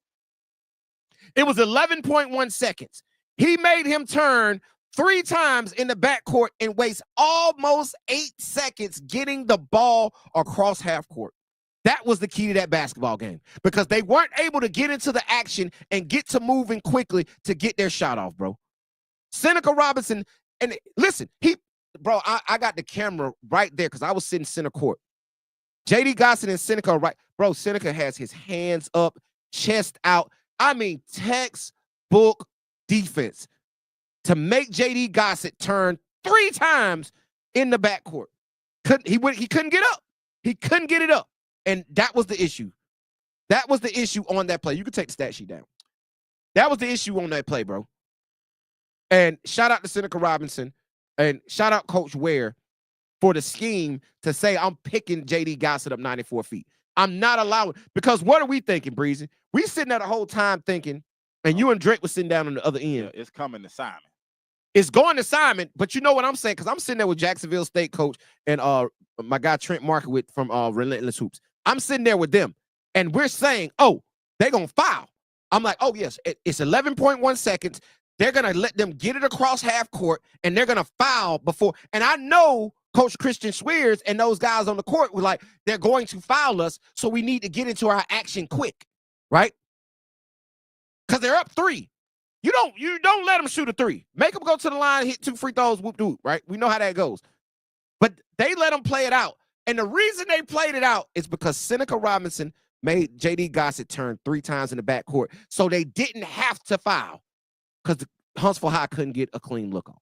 It was 11.1 seconds. He made him turn 3 times in the backcourt and waste almost 8 seconds getting the ball across half court. That was the key to that basketball game because they weren't able to get into the action and get to moving quickly to get their shot off, bro. Seneca Robinson, and listen, I got the camera right there because I was sitting center court. J.D. Gossett and Seneca, right? Bro, Seneca has his hands up, chest out. I mean, textbook defense to make J.D. Gossett turn 3 times in the backcourt. He couldn't get up. He couldn't get it up. And that was the issue. That was the issue on that play. You can take the stat sheet down. That was the issue on that play, bro. And shout out to Seneca Robinson and shout out Coach Ware for the scheme to say I'm picking J.D. Gossett up 94 feet. I'm not allowing, because what are we thinking, Breezy? We sitting there the whole time thinking, and you and Drake was sitting down on the other end. Yeah, it's coming to Simon. It's going to Simon, but you know what I'm saying? Because I'm sitting there with Jacksonville State coach and my guy Trent Markowitz from Relentless Hoops. I'm sitting there with them, and we're saying, oh, they're going to foul. I'm like, oh, yes, it's 11.1 seconds. They're going to let them get it across half court, and they're going to foul before. And I know Coach Christian Swears and those guys on the court were like, they're going to foul us, so we need to get into our action quick, right? Because they're up 3. You don't let them shoot a 3. Make them go to the line, hit 2 free throws, whoop doop, right? We know how that goes. But they let them play it out. And the reason they played it out is because Seneca Robinson made J.D. Gossett turn 3 times in the backcourt, so they didn't have to foul because Huntsville High couldn't get a clean look on.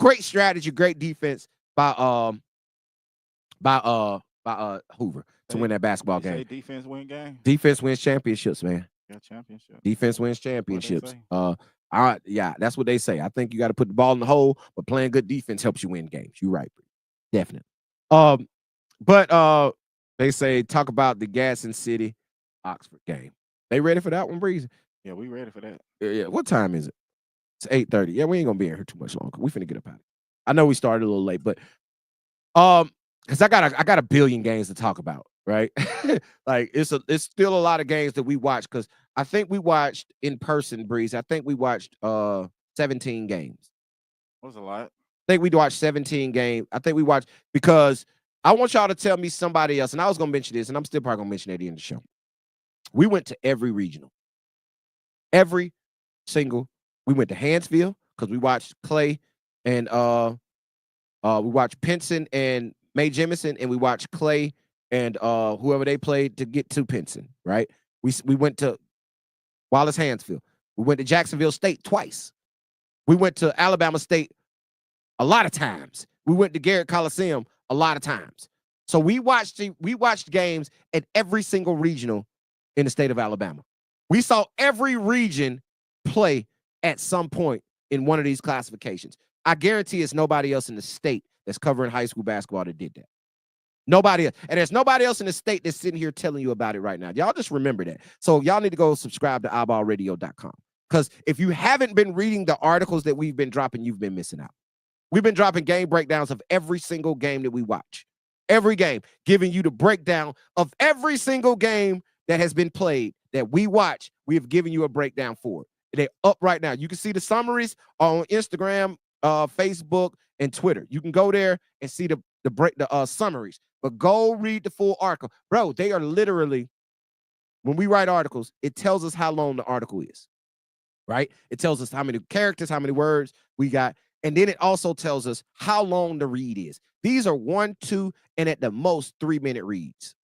Great strategy, great defense by Hoover to win that basketball game. Defense win game. Defense wins championships, man. Yeah, championship. Defense wins championships. Yeah, that's what they say. I think you got to put the ball in the hole, but playing good defense helps you win games. You're right, definitely. But they say talk about the Gaston City Oxford game. They ready for that one, Breezy? Yeah, we ready for that. Yeah. What time is it? It's 8:30. Yeah, we ain't gonna be in here too much longer. We finna get up out of here. I know we started a little late, but because I got a billion games to talk about, right? Like it's still a lot of games that we watch because I think we watched in person, Breeze. I think we watched 17 games. That was a lot. I think we watched 17 games. I think we watched because I want y'all to tell me somebody else, and I was going to mention this, and I'm still probably going to mention it at the end of the show. We went to every regional. Every single. We went to Hansville because we watched Clay and we watched Pinson and Mae Jemison, and we watched Clay and whoever they played to get to Pinson, right? We went to Wallace Hansfield. We went to Jacksonville State twice. We went to Alabama State a lot of times. We went to Garrett Coliseum a lot of times. So we watched games at every single regional in the state of Alabama. We saw every region play at some point in one of these classifications. I guarantee it's nobody else in the state that's covering high school basketball that did that. Nobody else. And there's nobody else in the state that's sitting here telling you about it right now. Y'all just remember that. So y'all need to go subscribe to iBallRadio.com. Because if you haven't been reading the articles that we've been dropping, you've been missing out. We've been dropping game breakdowns of every single game that we watch. Every game, giving you the breakdown of every single game that has been played that we watch. We have given you a breakdown for it. They're up right now. You can see the summaries on Instagram, Facebook, and Twitter. You can go there and see the summaries. But go read the full article. Bro, they are literally, when we write articles, it tells us how long the article is, right? It tells us how many characters, how many words we got. And then it also tells us how long the read is. These are 1, 2, and at the most 3-minute reads.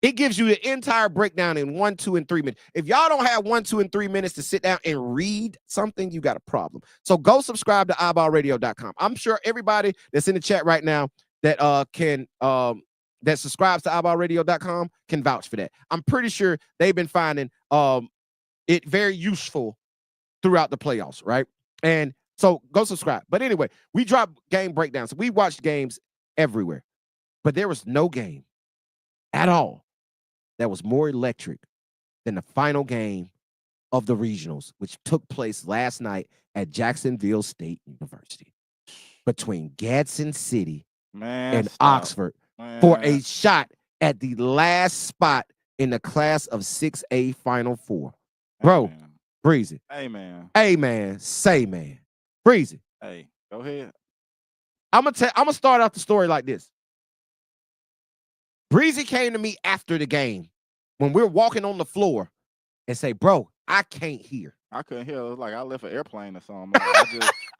It gives you the entire breakdown in 1, 2, and 3 minutes. If y'all don't have 1, 2, and 3 minutes to sit down and read something, you got a problem. So go subscribe to iBallRadio.com. I'm sure everybody that's in the chat right now that that subscribes to iBallRadio.com can vouch for that. I'm pretty sure they've been finding it very useful throughout the playoffs, right? And so go subscribe. But anyway, we drop game breakdowns. We watched games everywhere, but there was no game at all that was more electric than the final game of the regionals, which took place last night at Jacksonville State University between Gadsden City and Oxford for a shot at the last spot in the class of 6A Final Four. Bro, Breezy. Hey, man. Hey, man. Say, man. Breezy. Hey, go ahead. I'm gonna start off the story like this. Breezy came to me after the game when we're walking on the floor and say, bro, I can't hear. I couldn't hear. It was like I left an airplane or something.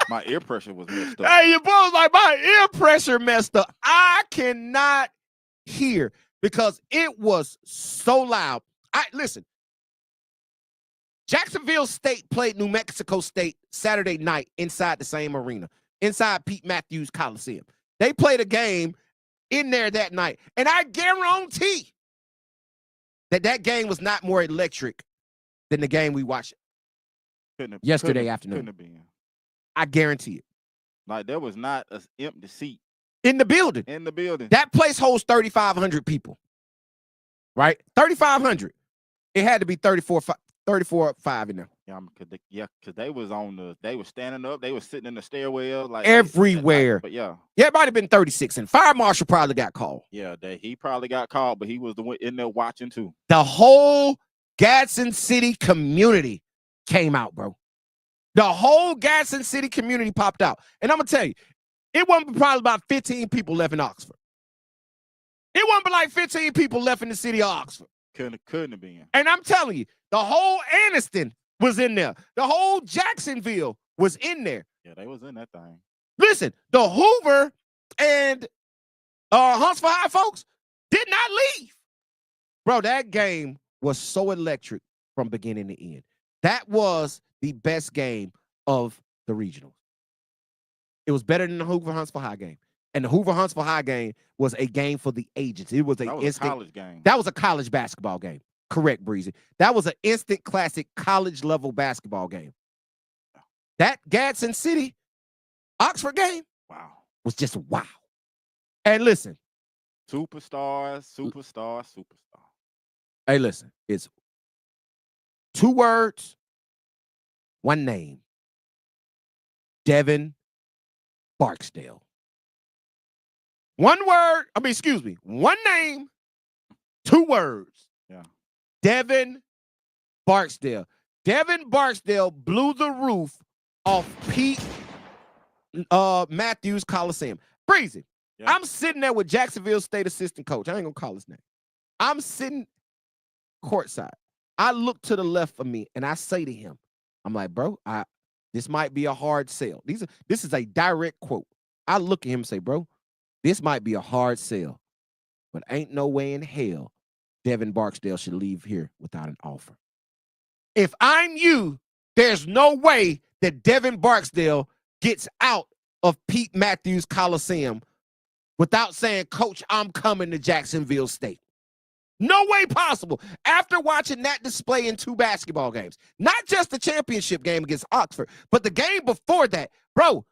My ear pressure was messed up. Hey, your boy was like, my ear pressure messed up. I cannot hear because it was so loud. Listen, Jacksonville State played New Mexico State Saturday night inside the same arena, inside Pete Matthews Coliseum. They played a game in there that night. And I guarantee that game was not more electric than the game we watched yesterday afternoon. Couldn't have been. I guarantee it. Like there was not an empty seat in the building. That place holds 3,500 people. Right? 3,500. It had to be 34.5 in there. Because they were standing up, they were sitting in the stairwell, like everywhere. But yeah, it might have been 36, and fire marshal probably got called. Yeah, he probably got called, but he was the one in there watching too. The whole Gadsden City community came out, bro. The whole Gadsden City community popped out, and I'm gonna tell you, it wasn't probably about 15 people left in Oxford. It wasn't but like 15 people left in the city of Oxford. Couldn't have been. And I'm telling you, the whole Anniston was in there. The whole Jacksonville was in there. Yeah, they was in that thing. Listen, the Hoover and Huntsville High folks did not leave. Bro, that game was so electric from beginning to end. That was the best game of the regionals. It was better than the Hoover Huntsville High game. And the Hoover Huntsville High game was a game for the ages. It was a college game. That was a college basketball game. Correct, Breezy. That was an instant classic college level basketball game. That Gadsden City Oxford game, wow, was just wow. And listen, superstar. Hey, listen, it's 2 words, 1 name. Devin Barksdale. 1 word, 1 name, 2 words. Yeah. Devin Barksdale. Devin Barksdale blew the roof off Pete Matthews Coliseum. Breezy, Yeah. I'm sitting there with Jacksonville State assistant coach. I ain't gonna call his name. I'm sitting courtside. I look to the left of me and I say to him, I'm like, bro, this might be a hard sell. This is a direct quote. I look at him and say, bro, this might be a hard sell, but ain't no way in hell Devin Barksdale should leave here without an offer. If I'm you, there's no way that Devin Barksdale gets out of Pete Matthews Coliseum without saying, Coach, I'm coming to Jacksonville State. No way possible. After watching that display in 2 basketball games, not just the championship game against Oxford, but the game before that, bro,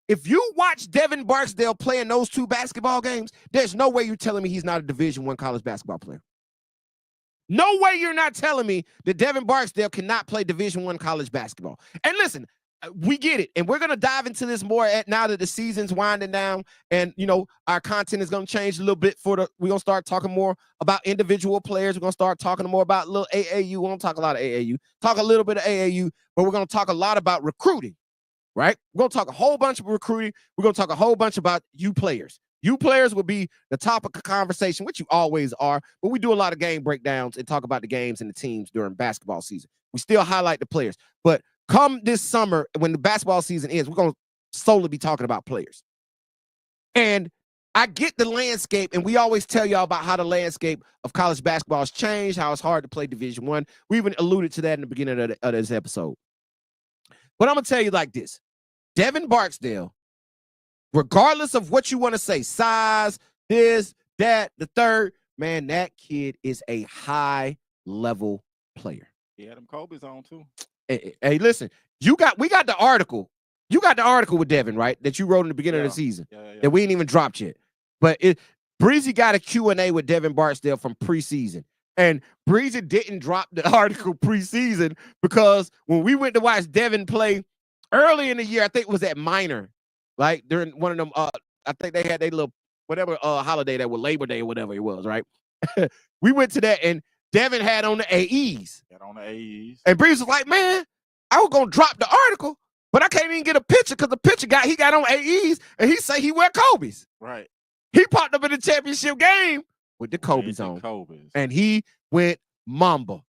if you watch Devin Barksdale play in those 2 basketball games, there's no way you're telling me he's not a Division I college basketball player. No way you're not telling me that Devin Barksdale cannot play Division I college basketball. And listen, we get it. And we're going to dive into this more now that the season's winding down. And, our content is going to change a little bit. We're going to start talking more about individual players. We're going to start talking more about little AAU. We won't talk a lot of AAU. Talk a little bit of AAU, but we're going to talk a lot about recruiting, right? We're going to talk a whole bunch of recruiting. We're going to talk a whole bunch about you players. You players will be the topic of conversation, which you always are, but we do a lot of game breakdowns and talk about the games and the teams during basketball season. We still highlight the players, but come this summer, when the basketball season ends, we're going to solely be talking about players. And I get the landscape, and we always tell y'all about how the landscape of college basketball has changed, how it's hard to play Division I. We even alluded to that in the beginning of this episode. But I'm going to tell you like this. Devin Barksdale, regardless of what you want to say, size, this, that, the third, man, that kid is a high-level player. He had them Kobe's on, too. Hey, listen, we got the article. You got the article with Devin, right, that you wrote in the beginning of the season that we ain't even dropped yet. But Breezy got a Q&A with Devin Barksdale from preseason. And Breezy didn't drop the article preseason because when we went to watch Devin play early in the year, I think it was at Minor, like during one of them, I think they had their little whatever holiday that was Labor Day or whatever it was, right? We went to that and Devin had on the AEs. And Breeze was like, man, I was gonna drop the article, but I can't even get a picture because the picture he got on AEs and he say he wear Kobe's. Right. He popped up in the championship game with the Kobe's on. And he went Mamba.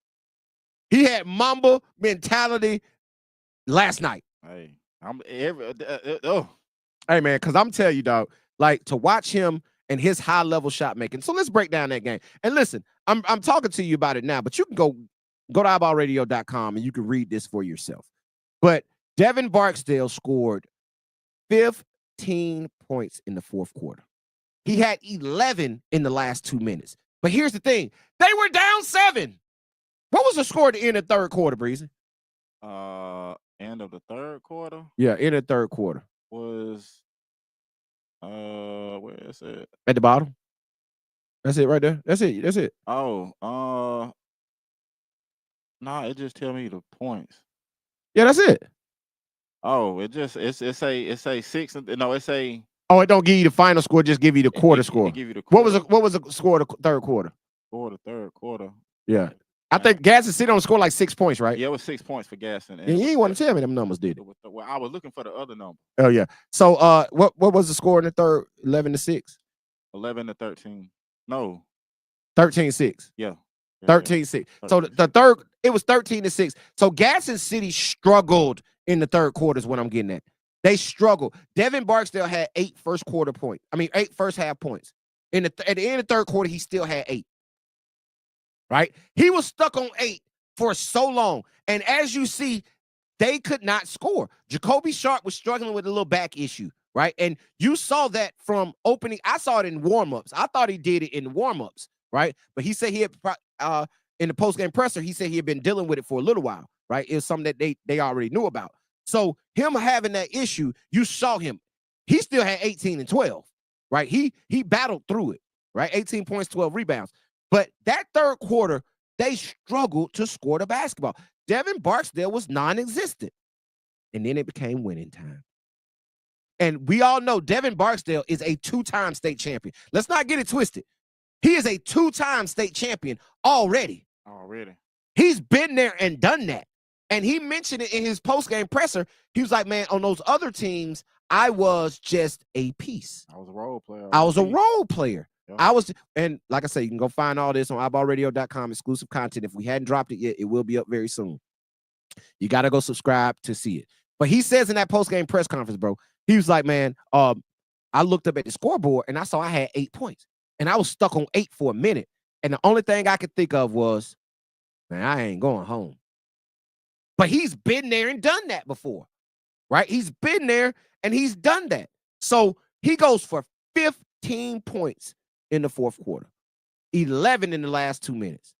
He had Mamba mentality last night. Hey, Hey, man, because I'm telling you, dog, like to watch him and his high-level shot making. So let's break down that game. And listen, I'm talking to you about it now, but you can go to iBallRadio.com and you can read this for yourself. But Devin Barksdale scored 15 points in the fourth quarter. He had 11 in the last 2 minutes. But here's the thing. They were down 7. What was the score at the end of the third quarter, Breezy? End of the third quarter? Yeah, end of the third quarter. Was, where is it? At the bottom. That's it right there. That's it. Oh, nah, it just tell me the points. Yeah, that's it. Oh, it say 6. No, it say. Oh, it don't give you the final score. Just give you the quarter score. Give you the quarter. What was the score of the third quarter? For the third quarter. Yeah, I think Gaston City on score like 6 points, right? Yeah, it was 6 points for Gaston. And you ain't want to tell me them numbers, did it? Well, I was looking for the other number. Oh yeah. So what was the score in the third? 11-6. 11-13. No. 13-6. Yeah. 13-6. So the third, it was 13-6. So Gaston City struggled in the third quarter is what I'm getting at. They struggled. Devin Barksdale had 8 first half points. At the end of the third quarter, he still had 8. Right? He was stuck on 8 for so long. And as you see, they could not score. Jacoby Sharp was struggling with a little back issue, right? And you saw that from opening. I saw it in warm-ups. I thought he did it in warm-ups, right? But he said he had in the post-game presser, he said he had been dealing with it for a little while, right? It was something that they already knew about. So him having that issue, you saw him. He still had 18 and 12, right? He battled through it, right? 18 points, 12 rebounds. But that third quarter, they struggled to score the basketball. Devin Barksdale was non-existent. And then it became winning time. And we all know Devin Barksdale is a 2-time state champion. Let's not get it twisted. He is a 2-time state champion already. He's been there and done that. And he mentioned it in his post-game presser. He was like, man, on those other teams, I was just a piece. I was a role player. I was a role player. Yeah. I was, and like I say, you can go find all this on iBallRadio.com, exclusive content. If we hadn't dropped it yet, it will be up very soon. You got to go subscribe to see it. But he says in that post-game press conference, bro, he was like, man, I looked up at the scoreboard and I saw I had 8 points. And I was stuck on 8 for a minute. And the only thing I could think of was, man, I ain't going home. But he's been there and done that before, right? He's been there and he's done that. So he goes for 15 points in the fourth quarter, 11 in the last 2 minutes.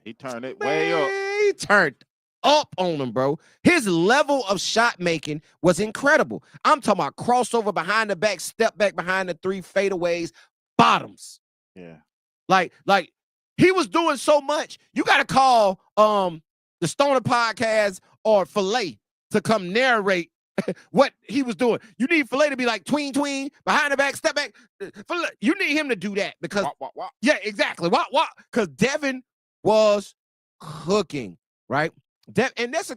He turned it way up. He turned up on him, bro. His level of shot making was incredible. I'm talking about crossover behind the back, step back behind the 3 fadeaways, bottoms. Yeah. Like he was doing so much. You got to call the Stoner Podcast or Filet to come narrate what he was doing. You need Filet to be like tween, behind the back, step back. You need him to do that because wah. Yeah, exactly. Because Devin was cooking, right? And that's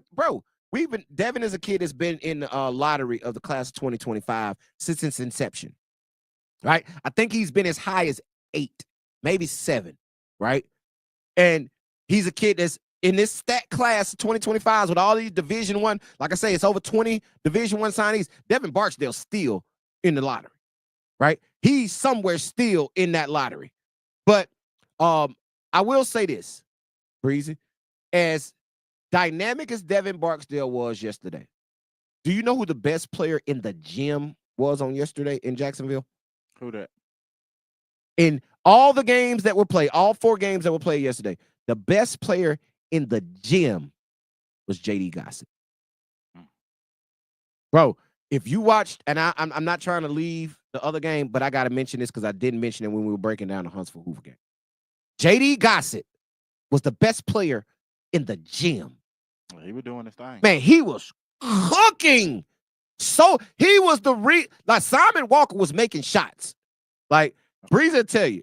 Devin is a kid that's been in the lottery of the class of 2025 since its inception, right? I think he's been as high as 8, maybe 7, right? And he's a kid that's in this stat class of 2025s with all these Division I, like I say, it's over 20 Division I signees. Devin Barksdale's still in the lottery, right? He's somewhere still in that lottery. But I will say this, Breezy, as dynamic as Devin Barksdale was yesterday, do you know who the best player in the gym was on yesterday in Jacksonville? Who that? In all the games that were played, all 4 games that were played yesterday, the best player in the gym was JD Gossett. Bro, if you watched, and I'm not trying to leave the other game, but I got to mention this because I didn't mention it when we were breaking down the Huntsville Hoover game. JD Gossett was the best player in the gym. He was doing his thing. Man, he was cooking. So he was like Simon Walker was making shots. Like Breezy will tell you.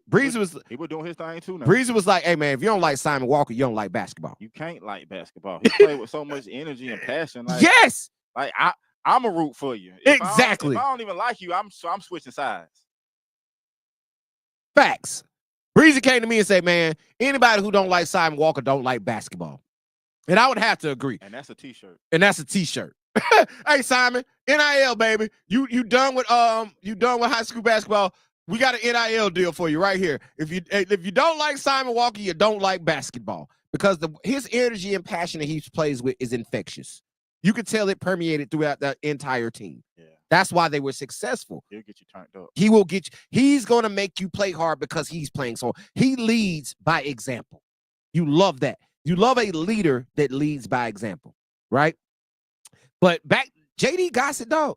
He was doing his thing too now. Breezy was like, hey man, if you don't like Simon Walker, you don't like basketball. You can't like basketball. He played with so much energy and passion. Like, yes. Like I'm a root for you. Exactly. If I don't even like you, I'm switching sides. Facts. Breezy came to me and said, man, anybody who don't like Simon Walker don't like basketball. And I would have to agree. And that's a t-shirt. Hey, Simon, NIL, baby. You done with high school basketball. We got an NIL deal for you right here. If you don't like Simon Walker, you don't like basketball. Because his energy and passion that he plays with is infectious. You could tell it permeated throughout the entire team. Yeah. That's why they were successful. He'll get you turned up. He will get you. He's going to make you play hard because he's playing so. He leads by example. You love that. You love a leader that leads by example, right? But JD Gossett, dog,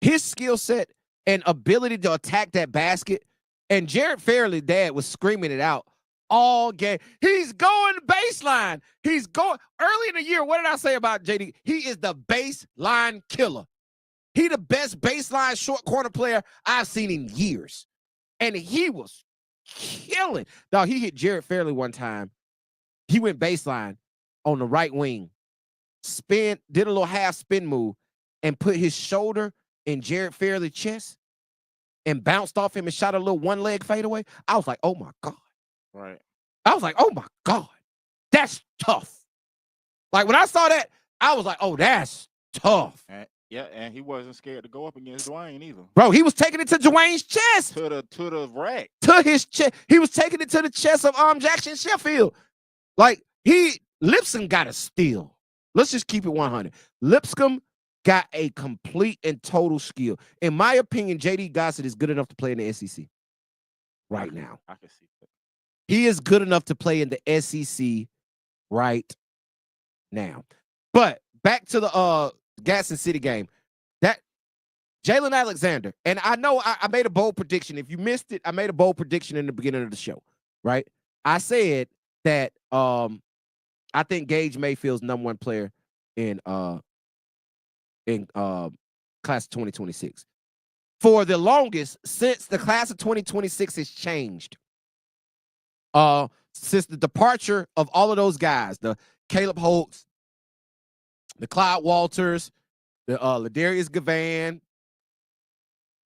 his skill set and ability to attack that basket, and Jared Fairley, dad, was screaming it out all game. He's going baseline. He's going early in the year. What did I say about JD? He is the baseline killer. He the best baseline short corner player I've seen in years. And he was killing. Dog, he hit Jared Fairley one time. He went baseline on the right wing, did a little half spin move, and put his shoulder in Jared Fairley's chest and bounced off him and shot a little one-leg fadeaway. I was like, oh, my God. Right. I was like, oh, my God. That's tough. Like, when I saw that, I was like, oh, that's tough. And he wasn't scared to go up against Dwayne either. Bro, he was taking it to Dwayne's chest. To the rack. To his chest. He was taking it to the chest of Jackson Sheffield. Like, Lipscomb got a steal. Let's just keep it 100. Lipscomb got a complete and total skill. In my opinion, JD Gossett is good enough to play in the SEC right now. I can see that. He is good enough to play in the SEC right now. But back to the Gaston City game. That Jalen Alexander, and I know I made a bold prediction. If you missed it, I made a bold prediction in the beginning of the show, right? I said that I think Gage Mayfield's #1 player in class of 2026. For the longest, since the class of 2026 has changed, since the departure of all of those guys, the Caleb Holtz, the Clyde Walters, the Ladarius Gavan,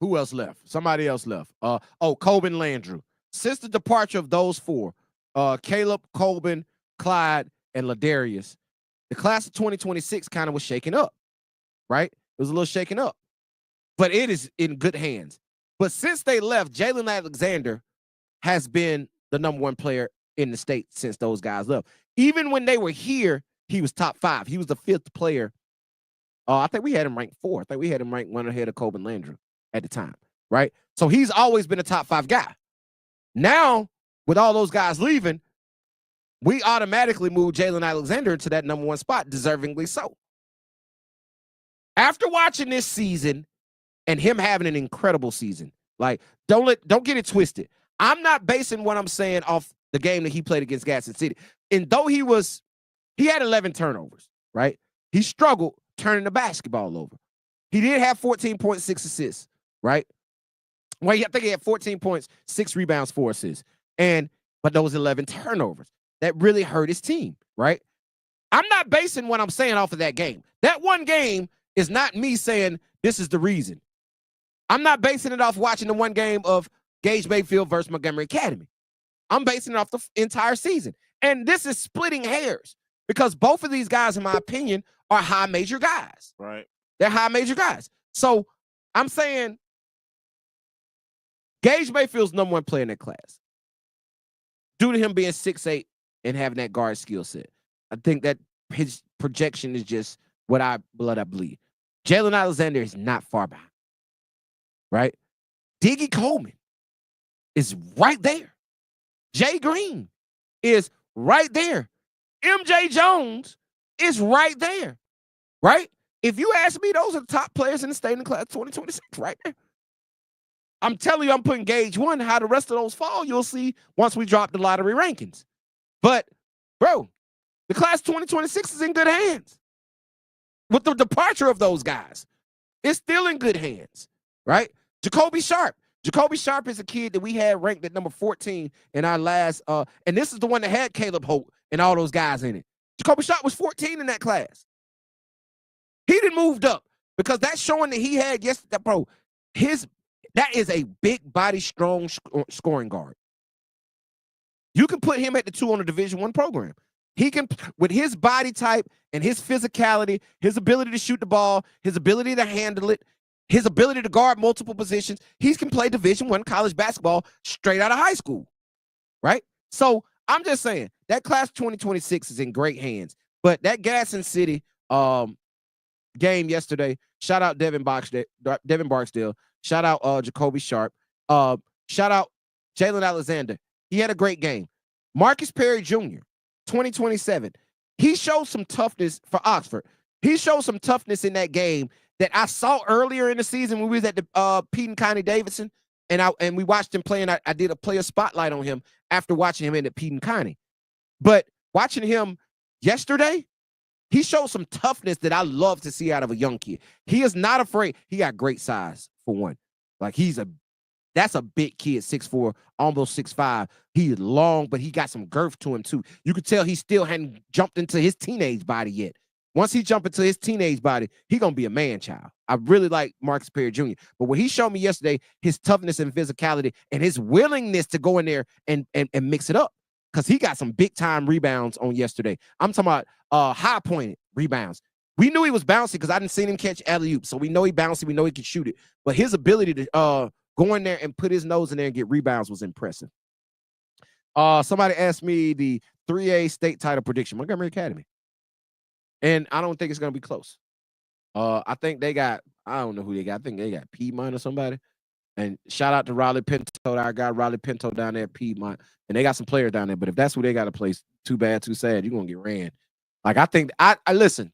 Who else left? Somebody else left. Colbin Landrew. Since the departure of those four, Caleb, Colbin, Clyde, and Ladarius, the class of 2026 kind of was shaken up, right? It was a little shaken up, but it is in good hands. But since they left, Jalen Alexander has been the #1 player in the state since those guys left. Even when they were here, he was top 5. He was the 5th player. I think we had him ranked 4. I think we had him ranked 1 ahead of Colbin Landrew at the time, right? So he's always been a top 5 guy. Now, with all those guys leaving, we automatically move Jalen Alexander into that #1 spot, deservingly so. After watching this season and him having an incredible season, like, don't get it twisted. I'm not basing what I'm saying off the game that he played against Gaston City. And though he had 11 turnovers, right? He struggled turning the basketball over. He did have 14.6 assists, right? Well, I think he had 14 points, 6 rebounds, 4 assists. But those 11 turnovers, that really hurt his team, right? I'm not basing what I'm saying off of that game. That one game is not me saying this is the reason. I'm not basing it off watching the one game of Gage Mayfield versus Montgomery Academy. I'm basing it off the entire season. And this is splitting hairs because both of these guys, in my opinion, are high major guys. Right. They're high major guys. So I'm saying Gage Mayfield's #1 player in that class. Due to him being 6'8" and having that guard skill set. I think that his projection is just what I believe. Jalen Alexander is not far behind. Right? Diggy Coleman is right there. Jay Green is right there. MJ Jones is right there. Right? If you ask me, those are the top players in the state in class 2026 right there. I'm telling you, I'm putting Gage 1. How the rest of those fall, you'll see once we drop the lottery rankings. But, bro, the class 2026 is in good hands. With the departure of those guys, it's still in good hands, right? Jacoby Sharp. Jacoby Sharp is a kid that we had ranked at number 14 in our last, and this is the one that had Caleb Holt and all those guys in it. Jacoby Sharp was 14 in that class. He didn't moved up because that's showing that he had, bro, that is a big body, strong scoring guard. You can put him at the 2 on the Division I program. He can, with his body type and his physicality, his ability to shoot the ball, his ability to handle it, his ability to guard multiple positions, he can play Division I college basketball straight out of high school, right? So I'm just saying that class 2026 is in great hands. But that Gaston City game yesterday, shout out Devin Barksdale, shout out Jacoby Sharp, shout out Jalen Alexander. He had a great game. Marcus Perry Jr., 2027. He showed some toughness for Oxford. He showed some toughness in that game that I saw earlier in the season when we was at the Pete County Davidson, and we watched him play, and I did a player spotlight on him after watching him in at Pete County. But watching him yesterday, he showed some toughness that I love to see out of a young kid. He is not afraid. He got great size, for one. Like, that's a big kid, 6'4", almost 6'5". He is long, but he got some girth to him, too. You could tell he still hadn't jumped into his teenage body yet. Once he jump into his teenage body, he going to be a man-child. I really like Marcus Perry Jr. But what he showed me yesterday, his toughness and physicality and his willingness to go in there and mix it up, because he got some big-time rebounds on yesterday. I'm talking about high-pointed rebounds. We knew he was bouncy because I didn't see him catch alley-oops, so we know he bouncy. We know he can shoot it. But his ability to go in there and put his nose in there and get rebounds was impressive. Somebody asked me the 3A state title prediction, Montgomery Academy. And I don't think it's going to be close. I think they got, I don't know who they got. I think they got Piedmont or somebody. And shout out to Riley Pinto, our guy Riley Pinto down there at Piedmont. And they got some players down there. But if that's who they got to play, too bad, too sad. You're going to get ran. Like, I think, I listen.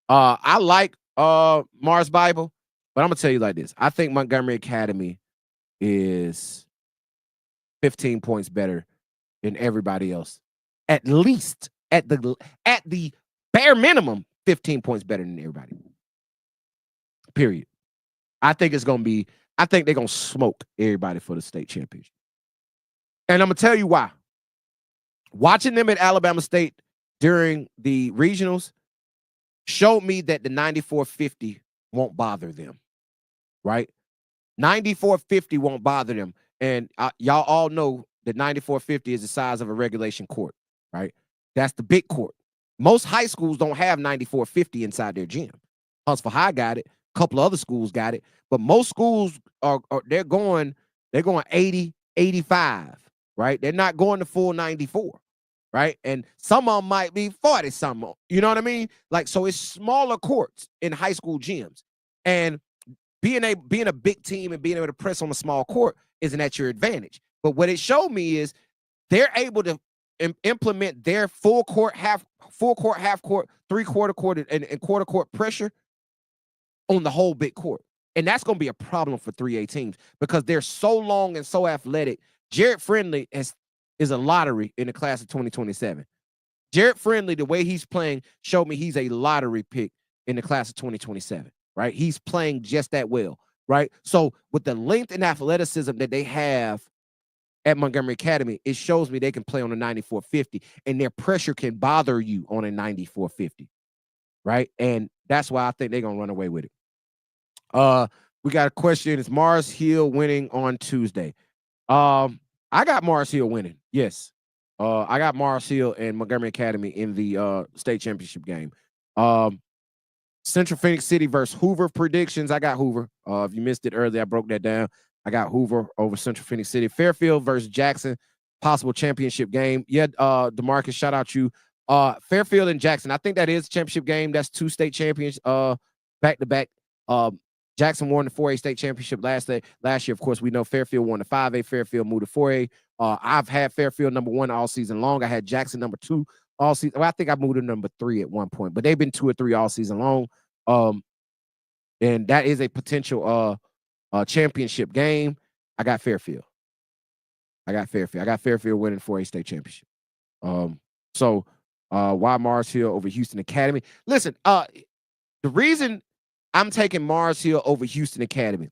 I like Mars Bible, but I'm going to tell you like this. I think Montgomery Academy is 15 points better than everybody else. At least at the bare minimum, 15 points better than everybody. Period. I think they're going to smoke everybody for the state championship. And I'm going to tell you why. Watching them at Alabama State during the regionals showed me that the 94-50 won't bother them, right? 9450 won't bother them. And y'all all know that 9450 is the size of a regulation court, right? That's the big court. Most high schools don't have 9450 inside their gym. Huntsville High got it. A couple of other schools got it, but most schools are they're going 80, 85, right? They're not going to full 94, right? And some of them might be 40 some. You know what I mean? Like, so it's smaller courts in high school gyms. And being a big team and being able to press on a small court isn't at your advantage. But what it showed me is they're able to implement their full court, half court, three-quarter court, and quarter court pressure on the whole big court. And that's going to be a problem for 3A teams because they're so long and so athletic. Jared Friendly is a lottery in the class of 2027. Jared Friendly, the way he's playing, showed me he's a lottery pick in the class of 2027, right? He's playing just that well, right? So with the length and athleticism that they have at Montgomery Academy, it shows me they can play on a 9450 and their pressure can bother you on a 9450, right? And that's why I think they're going to run away with it. We got a question. Is Mars Hill winning on Tuesday? I got Mars Hill winning. Yes. I got Mars Hill and Montgomery Academy in the state championship game. Central Phoenix City versus Hoover predictions. I got Hoover. If you missed it earlier, I broke that down. I got Hoover over Central Phoenix City. Fairfield versus Jackson, possible championship game. Yeah, DeMarcus, shout out you. Fairfield and Jackson. I think that is a championship game. That's two state champions back to back. Jackson won the 4A state championship last year. Of course, we know Fairfield won the 5A. Fairfield moved to 4A. I've had Fairfield number 1 all season long. I had Jackson number 2 all season. Well, I think I moved to number 3 at one point, but they've been 2 or 3 all season long. And that is a potential championship game. I got Fairfield. I got Fairfield winning 4A state championship. So why Mars Hill over Houston Academy? Listen, the reason I'm taking Mars Hill over Houston Academy.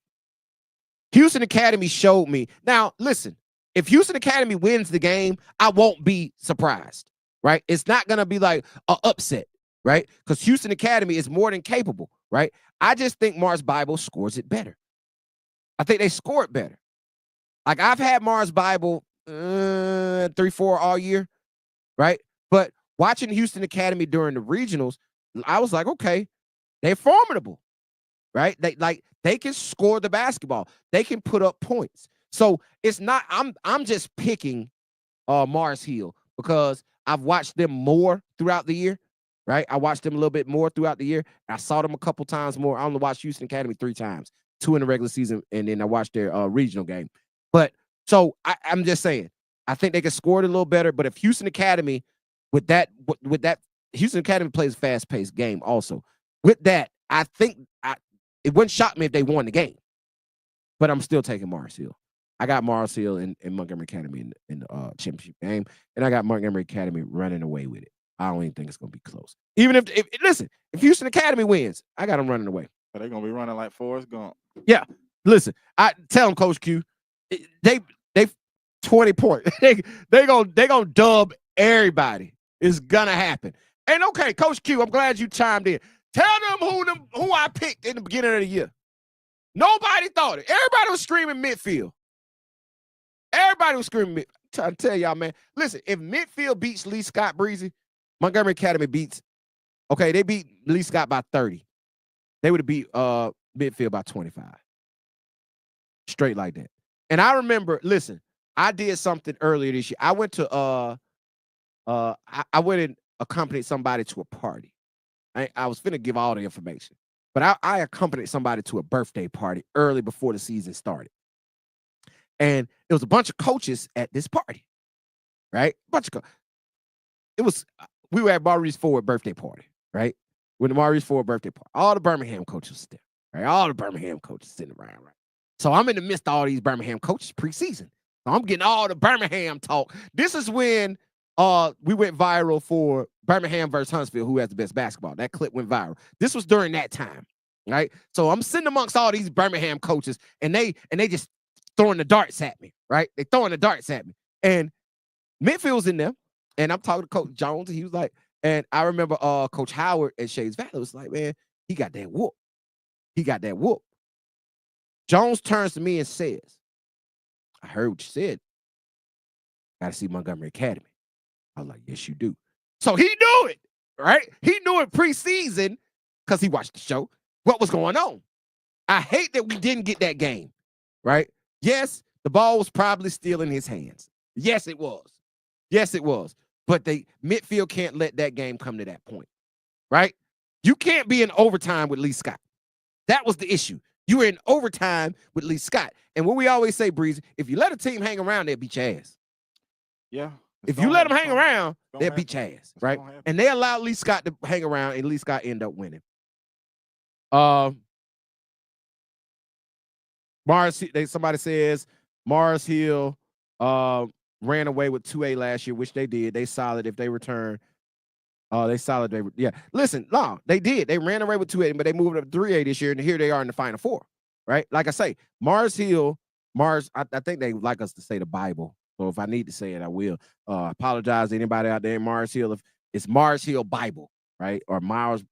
Houston Academy showed me. Now, listen, if Houston Academy wins the game, I won't be surprised, right? It's not going to be like an upset, right? Because Houston Academy is more than capable, right? I just think Mars Bible scores it better. I think they score it better. Like, I've had Mars Bible 3-4 all year, right? But watching Houston Academy during the regionals, I was like, okay, they're formidable. Right? They can score the basketball. They can put up points. So it's not, I'm just picking Mars Hill because I've watched them more throughout the year. Right? I watched them a little bit more throughout the year. I saw them a couple times more. I only watched Houston Academy 3 times, 2 in the regular season, and then I watched their regional game. But so I'm just saying, I think they can score it a little better. But if Houston Academy, with that, Houston Academy plays a fast-paced game also. With that, I think it wouldn't shock me if they won the game, but I'm still taking Mars Hill. I got Mars Hill and Montgomery Academy in the championship game, and I got Montgomery Academy running away with it. I don't even think it's going to be close. Even if listen, if Houston Academy wins, I got them running away. Are they going to be running like Forrest Gump? Yeah. Listen, I tell them, Coach Q, they 20 points. they gonna dub everybody. It's gonna happen. And okay, Coach Q, I'm glad you chimed in. Tell them who I picked in the beginning of the year. Nobody thought it. Everybody was screaming midfield. Everybody was screaming midfield. I'm trying to tell y'all, man. Listen, if midfield beats Lee Scott Breezy, Montgomery Academy beats. Okay, they beat Lee Scott by 30. They would have beat midfield by 25. Straight like that. And I remember, listen, I did something earlier this year. I went to I went and accompanied somebody to a party. I was finna give all the information, but I accompanied somebody to a birthday party early before the season started. And it was a bunch of coaches at this party, right? We were at Maurice Ford birthday party, right? When the Maurice Ford birthday party, all the Birmingham coaches were there, right? All the Birmingham coaches sitting around, right? So I'm in the midst of all these Birmingham coaches preseason. So I'm getting all the Birmingham talk. This is when we went viral for Birmingham versus Huntsville, who has the best basketball. That clip went viral. This was during that time, right? So I'm sitting amongst all these Birmingham coaches, and they just throwing the darts at me, right? They throwing the darts at me. And midfield's in there, and I'm talking to Coach Jones, and he was like, and I remember Coach Howard at Shades Valley was like, man, he got that whoop. He got that whoop. Jones turns to me and says, I heard what you said. Got to see Montgomery Academy. I was like, yes, you do. So he knew it, right? He knew it preseason because he watched the show, what was going on. I hate that we didn't get that game, right? Yes, the ball was probably still in his hands. Yes, it was. Yes, it was. But midfield can't let that game come to that point, right? You can't be in overtime with Lee Scott. That was the issue. You were in overtime with Lee Scott. And what we always say, Breezy, if you let a team hang around, they'll beat your ass. Yeah. If you let them hang around, they'll beat your ass, right? happen. And they allowed Lee Scott to hang around, and Lee Scott ended up winning. Somebody says Mars Hill ran away with 2A last year, which they did. They solid if they return. Yeah. Listen, no, they did. They ran away with 2A, but they moved up to 3A this year, and here they are in the Final Four, right? Like I say, Mars Hill, I think they like us to say the Bible. So if I need to say it, I will. Apologize to anybody out there in Mars Hill. If it's Mars Hill Bible, right? Or Mars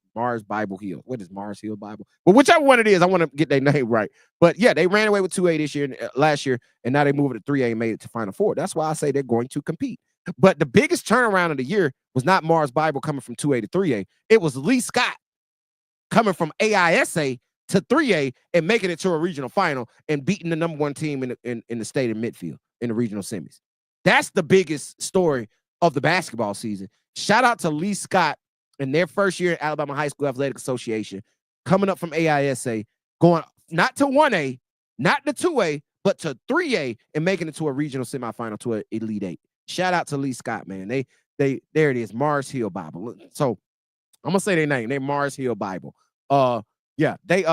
Bible Hill. What is Mars Hill Bible? Well, whichever one it is, I want to get their name right. But yeah, they ran away with 2A this year, last year, and now they moved it to 3A and made it to Final Four. That's why I say they're going to compete. But the biggest turnaround of the year was not Mars Bible coming from 2A to 3A. It was Lee Scott coming from AISA to 3A and making it to a regional final and beating the number one team in the state in midfield in the regional semis. That's the biggest story of the basketball season. Shout out to Lee Scott in their first year at Alabama High School Athletic Association, coming up from AISA, going not to 1A, not to 2A, but to 3A and making it to a regional semifinal to an Elite Eight. Shout out to Lee Scott, man. There it is, Mars Hill Bible. So I'm gonna say their name. They're Mars Hill Bible. Yeah, they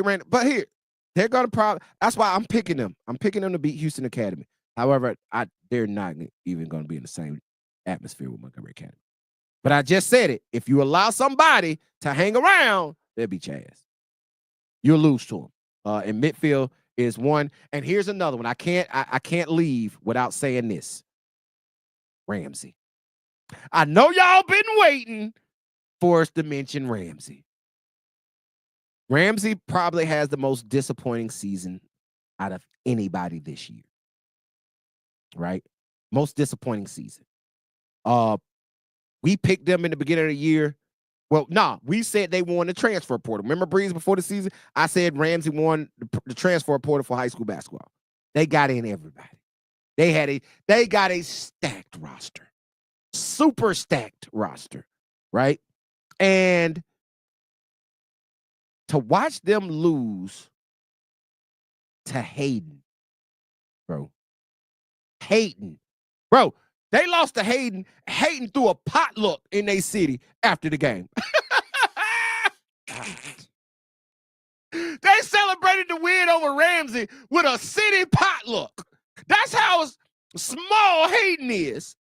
ran, but here they're gonna probably. That's why I'm picking them. I'm picking them to beat Houston Academy. However, they're not even gonna be in the same atmosphere with Montgomery Academy. But I just said it. If you allow somebody to hang around, they'll beat your ass. You'll lose to them. And midfield is one. And here's another one. I can't leave without saying this. Ramsey. I know y'all been waiting for us to mention Ramsey. Ramsey probably has the most disappointing season out of anybody this year. Right? Most disappointing season. We picked them in the beginning of the year. Well, we said they won the transfer portal. Remember, Breeze, before the season? I said Ramsey won the transfer portal for high school basketball. They got in everybody. They got a stacked roster. Super stacked roster, right? And to watch them lose to Hayden, bro. Hayden. Bro, they lost to Hayden. Hayden threw a potluck in their city after the game. They celebrated the win over Ramsey with a city potluck. That's how small Hayden is.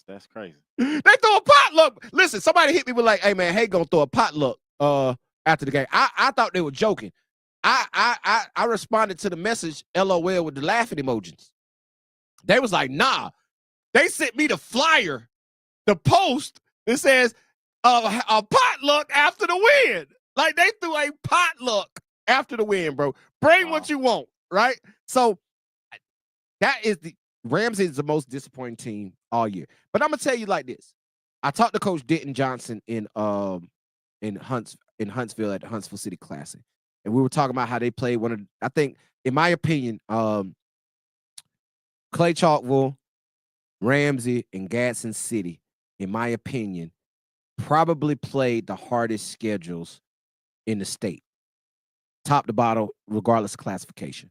That's crazy. They throw a potluck. Listen, somebody hit me with like, hey man, Hayden gonna throw a potluck after the game. I thought they were joking. I responded to the message LOL with the laughing emojis. They was like, nah. They sent me the flyer, the post that says a potluck after the win. Like they threw a potluck after the win, bro. Bring what you want, right? So that is Ramsey is the most disappointing team all year. But I'm gonna tell you like this. I talked to Coach Denton Johnson in Huntsville at the Huntsville City Classic, and we were talking about how they played I think, in my opinion, Clay Chalkville, Ramsey, and Gadsden City, in my opinion, probably played the hardest schedules in the state, top to bottom, regardless of classification.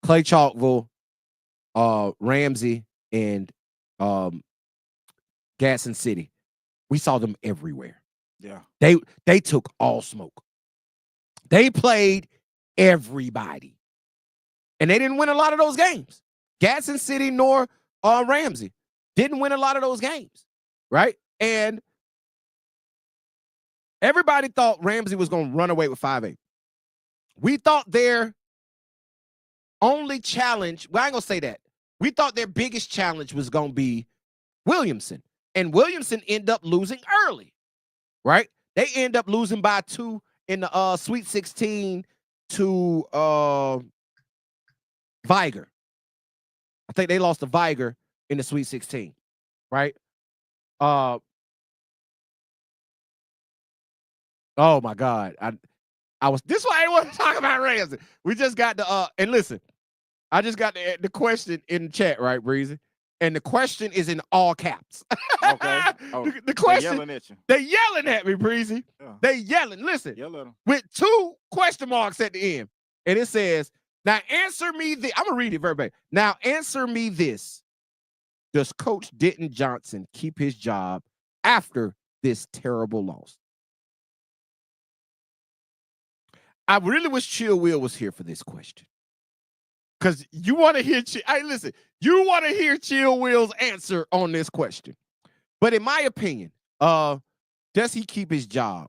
Clay Chalkville, Ramsey, and Gadsden City, we saw them everywhere. Yeah. They took all smoke. They played everybody. And they didn't win a lot of those games. Gadsden City nor Ramsey didn't win a lot of those games, right? And everybody thought Ramsey was going to run away with 5A. We thought their only challenge, well, I ain't going to say that. We thought their biggest challenge was going to be Williamson. And Williamson ended up losing early, right? They end up losing by 2 in the Sweet 16 to Viger. I think they lost to Viger in the Sweet 16, right? Oh my God. I was this why I want to talk about Ramsey. We just got the and listen, I just got the question in the chat, right, Breezy? And the question is in all caps. Okay. Oh, the question, they yelling at you. They yelling at me, Breezy. Yeah. They yelling. Listen, Yell at them. with 2 question marks at the end. And it says, now answer me this. I'm going to read it verbatim. Now answer me this. Does Coach Denton Johnson keep his job after this terrible loss? I really wish Chill Will was here for this question. Because you want to hear, hey, listen, you want to hear Chill Will's answer on this question. But in my opinion, does he keep his job?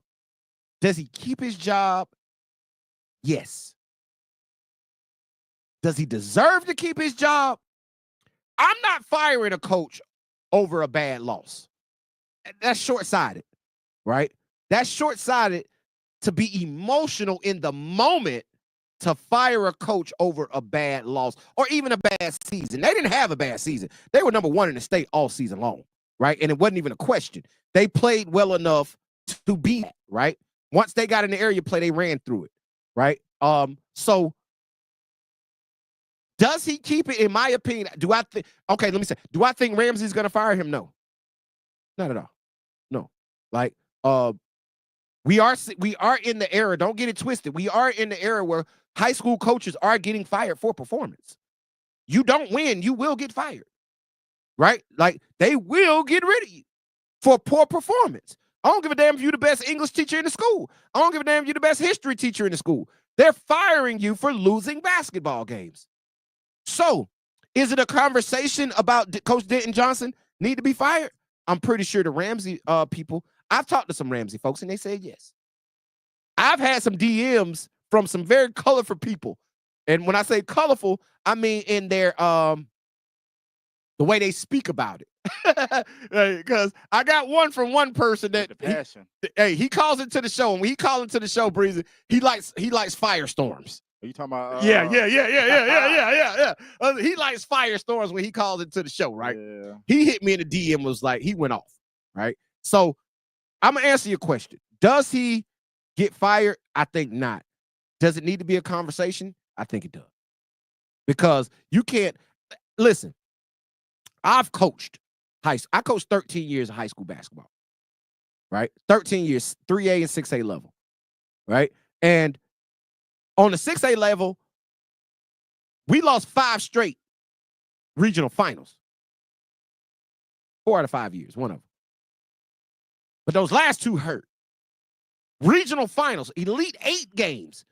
Does he keep his job? Yes. Does he deserve to keep his job? I'm not firing a coach over a bad loss. That's short-sighted, right? That's short-sighted to be emotional in the moment to fire a coach over a bad loss or even a bad season. They didn't have a bad season. They were number 1 in the state all season long, right? And it wasn't even a question. They played well enough to beat it, right? Once they got in the area play, they ran through it, right? So does he keep it? In my opinion, do I think? Okay, let me say, do I think Ramsey's going to fire him? No, not at all. No, like we are in the era. Don't get it twisted. We are in the era where high school coaches are getting fired for performance. You don't win, you will get fired, right? Like they will get rid of you for poor performance. I don't give a damn if you're the best English teacher in the school. I don't give a damn if you're the best history teacher in the school. They're firing you for losing basketball games. So, is it a conversation about Coach Denton Johnson need to be fired? I'm pretty sure the Ramsey people, I've talked to some Ramsey folks and they said yes. I've had some DMs from some very colorful people. And when I say colorful, I mean in their the way they speak about it. Because I got one from one person that the passion. He calls into the show, and when he calls into the show, Breezy, he likes firestorms. Are you talking about? Yeah. He likes firestorms when he calls into the show, right? Yeah. He hit me in the DM, was like, he went off, right? So I'm gonna answer your question. Does he get fired? I think not. Does it need to be a conversation? I think it does. Because you can't listen. I've coached I coached 13 years of high school basketball, right? 13 years, 3A and 6A level, right? And on the 6A level, we lost 5 straight regional finals. 4 out of 5 years, one of them. But those last 2 hurt. Regional finals, Elite 8 games.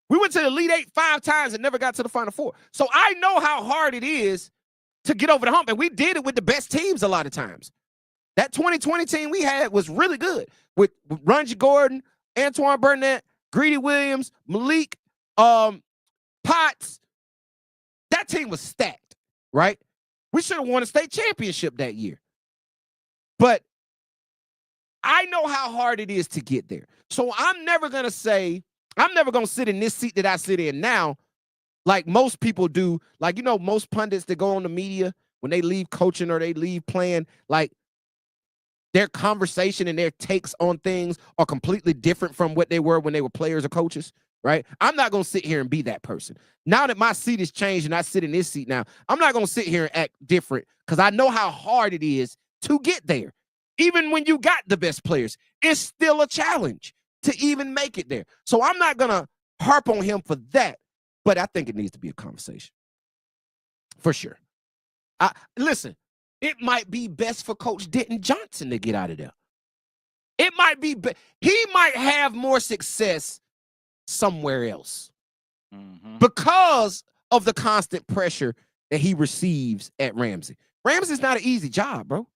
We went to the Elite 8 5 times and never got to the Final 4. So I know how hard it is to get over the hump, and we did it with the best teams a lot of times. That 2020 team we had was really good with Rungy Gordon, Antoine Burnett, Greedy Williams, Malik, Potts. That team was stacked, right? We should have won a state championship that year. But I know how hard it is to get there. So I'm never going to sit in this seat that I sit in now like most people do. Like, most pundits that go on the media when they leave coaching or they leave playing, like their conversation and their takes on things are completely different from what they were when they were players or coaches, right? I'm not going to sit here and be that person. Now that my seat has changed and I sit in this seat now, I'm not going to sit here and act different because I know how hard it is to get there. Even when you got the best players, it's still a challenge to even make it there. So I'm not going to harp on him for that, but I think it needs to be a conversation for sure. Listen, it might be best for Coach Denton Johnson to get out of there. It might be, he might have more success somewhere else because of the constant pressure that he receives at Ramsey. Ramsey's not an easy job, bro.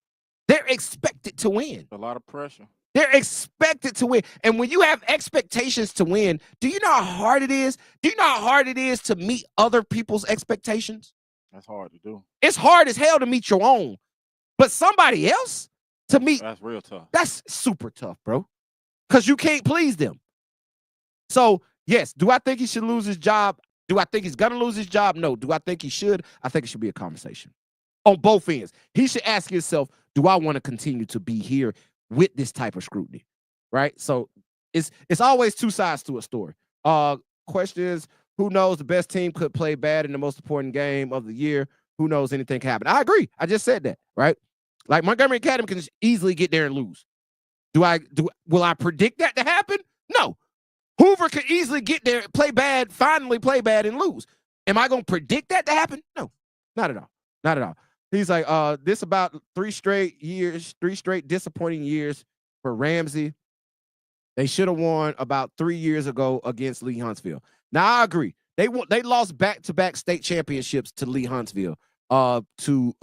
They're expected to win. A lot of pressure. They're expected to win. And when you have expectations to win, do you know how hard it is? Do you know how hard it is to meet other people's expectations? That's hard to do. It's hard as hell to meet your own. But somebody else to meet, that's real tough. That's super tough, bro. Because you can't please them. So, Yes. Do I think he should lose his job? Do I think he's gonna lose his job? No. Do I think he should? I think it should be a conversation on both ends. He should ask himself, do I want to continue to be here with this type of scrutiny? Right. So it's always two sides to a story. Question is, who knows? The best team could play bad in the most important game of the year. Who knows? Anything can happen. I agree. I just said that, right? Like Montgomery Academy can easily get there and lose. Will I predict that to happen? No. Hoover could easily get there, play bad, finally play bad and lose. Am I going to predict that to happen? No, not at all. Not at all. He's like, this about 3 straight disappointing years for Ramsey. They should have won about 3 years ago against Lee Huntsville. Now, I agree. They lost back-to-back state championships to Lee Huntsville, to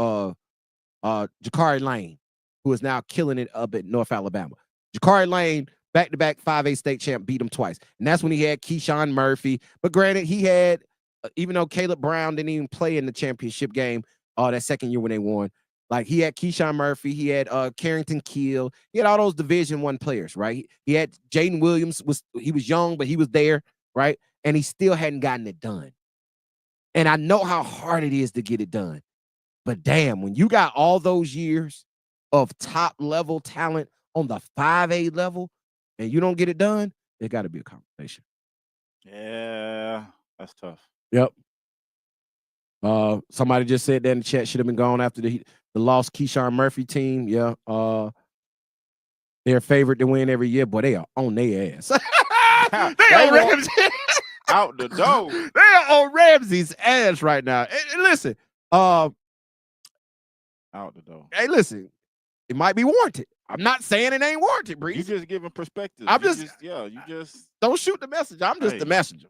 Jakari Lane, who is now killing it up at North Alabama. Jakari Lane, back-to-back 5A state champ, beat him twice. And that's when he had Keyshawn Murphy. But granted, he had, even though Caleb Brown didn't even play in the championship game that second year when they won, like he had Keyshawn Murphy, he had Carrington Keel, he had all those Division I players, right? He had Jaden Williams, he was young, but he was there, right? And he still hadn't gotten it done. And I know how hard it is to get it done. But damn, when you got all those years of top level talent on the 5A level and you don't get it done, it got to be a conversation. Yeah, that's tough. Yep. Somebody just said that in the chat, should have been gone after the lost Keyshawn Murphy team. Yeah. They're favored to win every year, but they are on their ass. they on Ramsey. Out the door. They are on Ramsey's ass right now. And listen, out the door. Hey, listen, it might be warranted. I'm not saying it ain't warranted, Breeze. You just giving perspective. You just don't shoot the messenger. I'm just the messenger,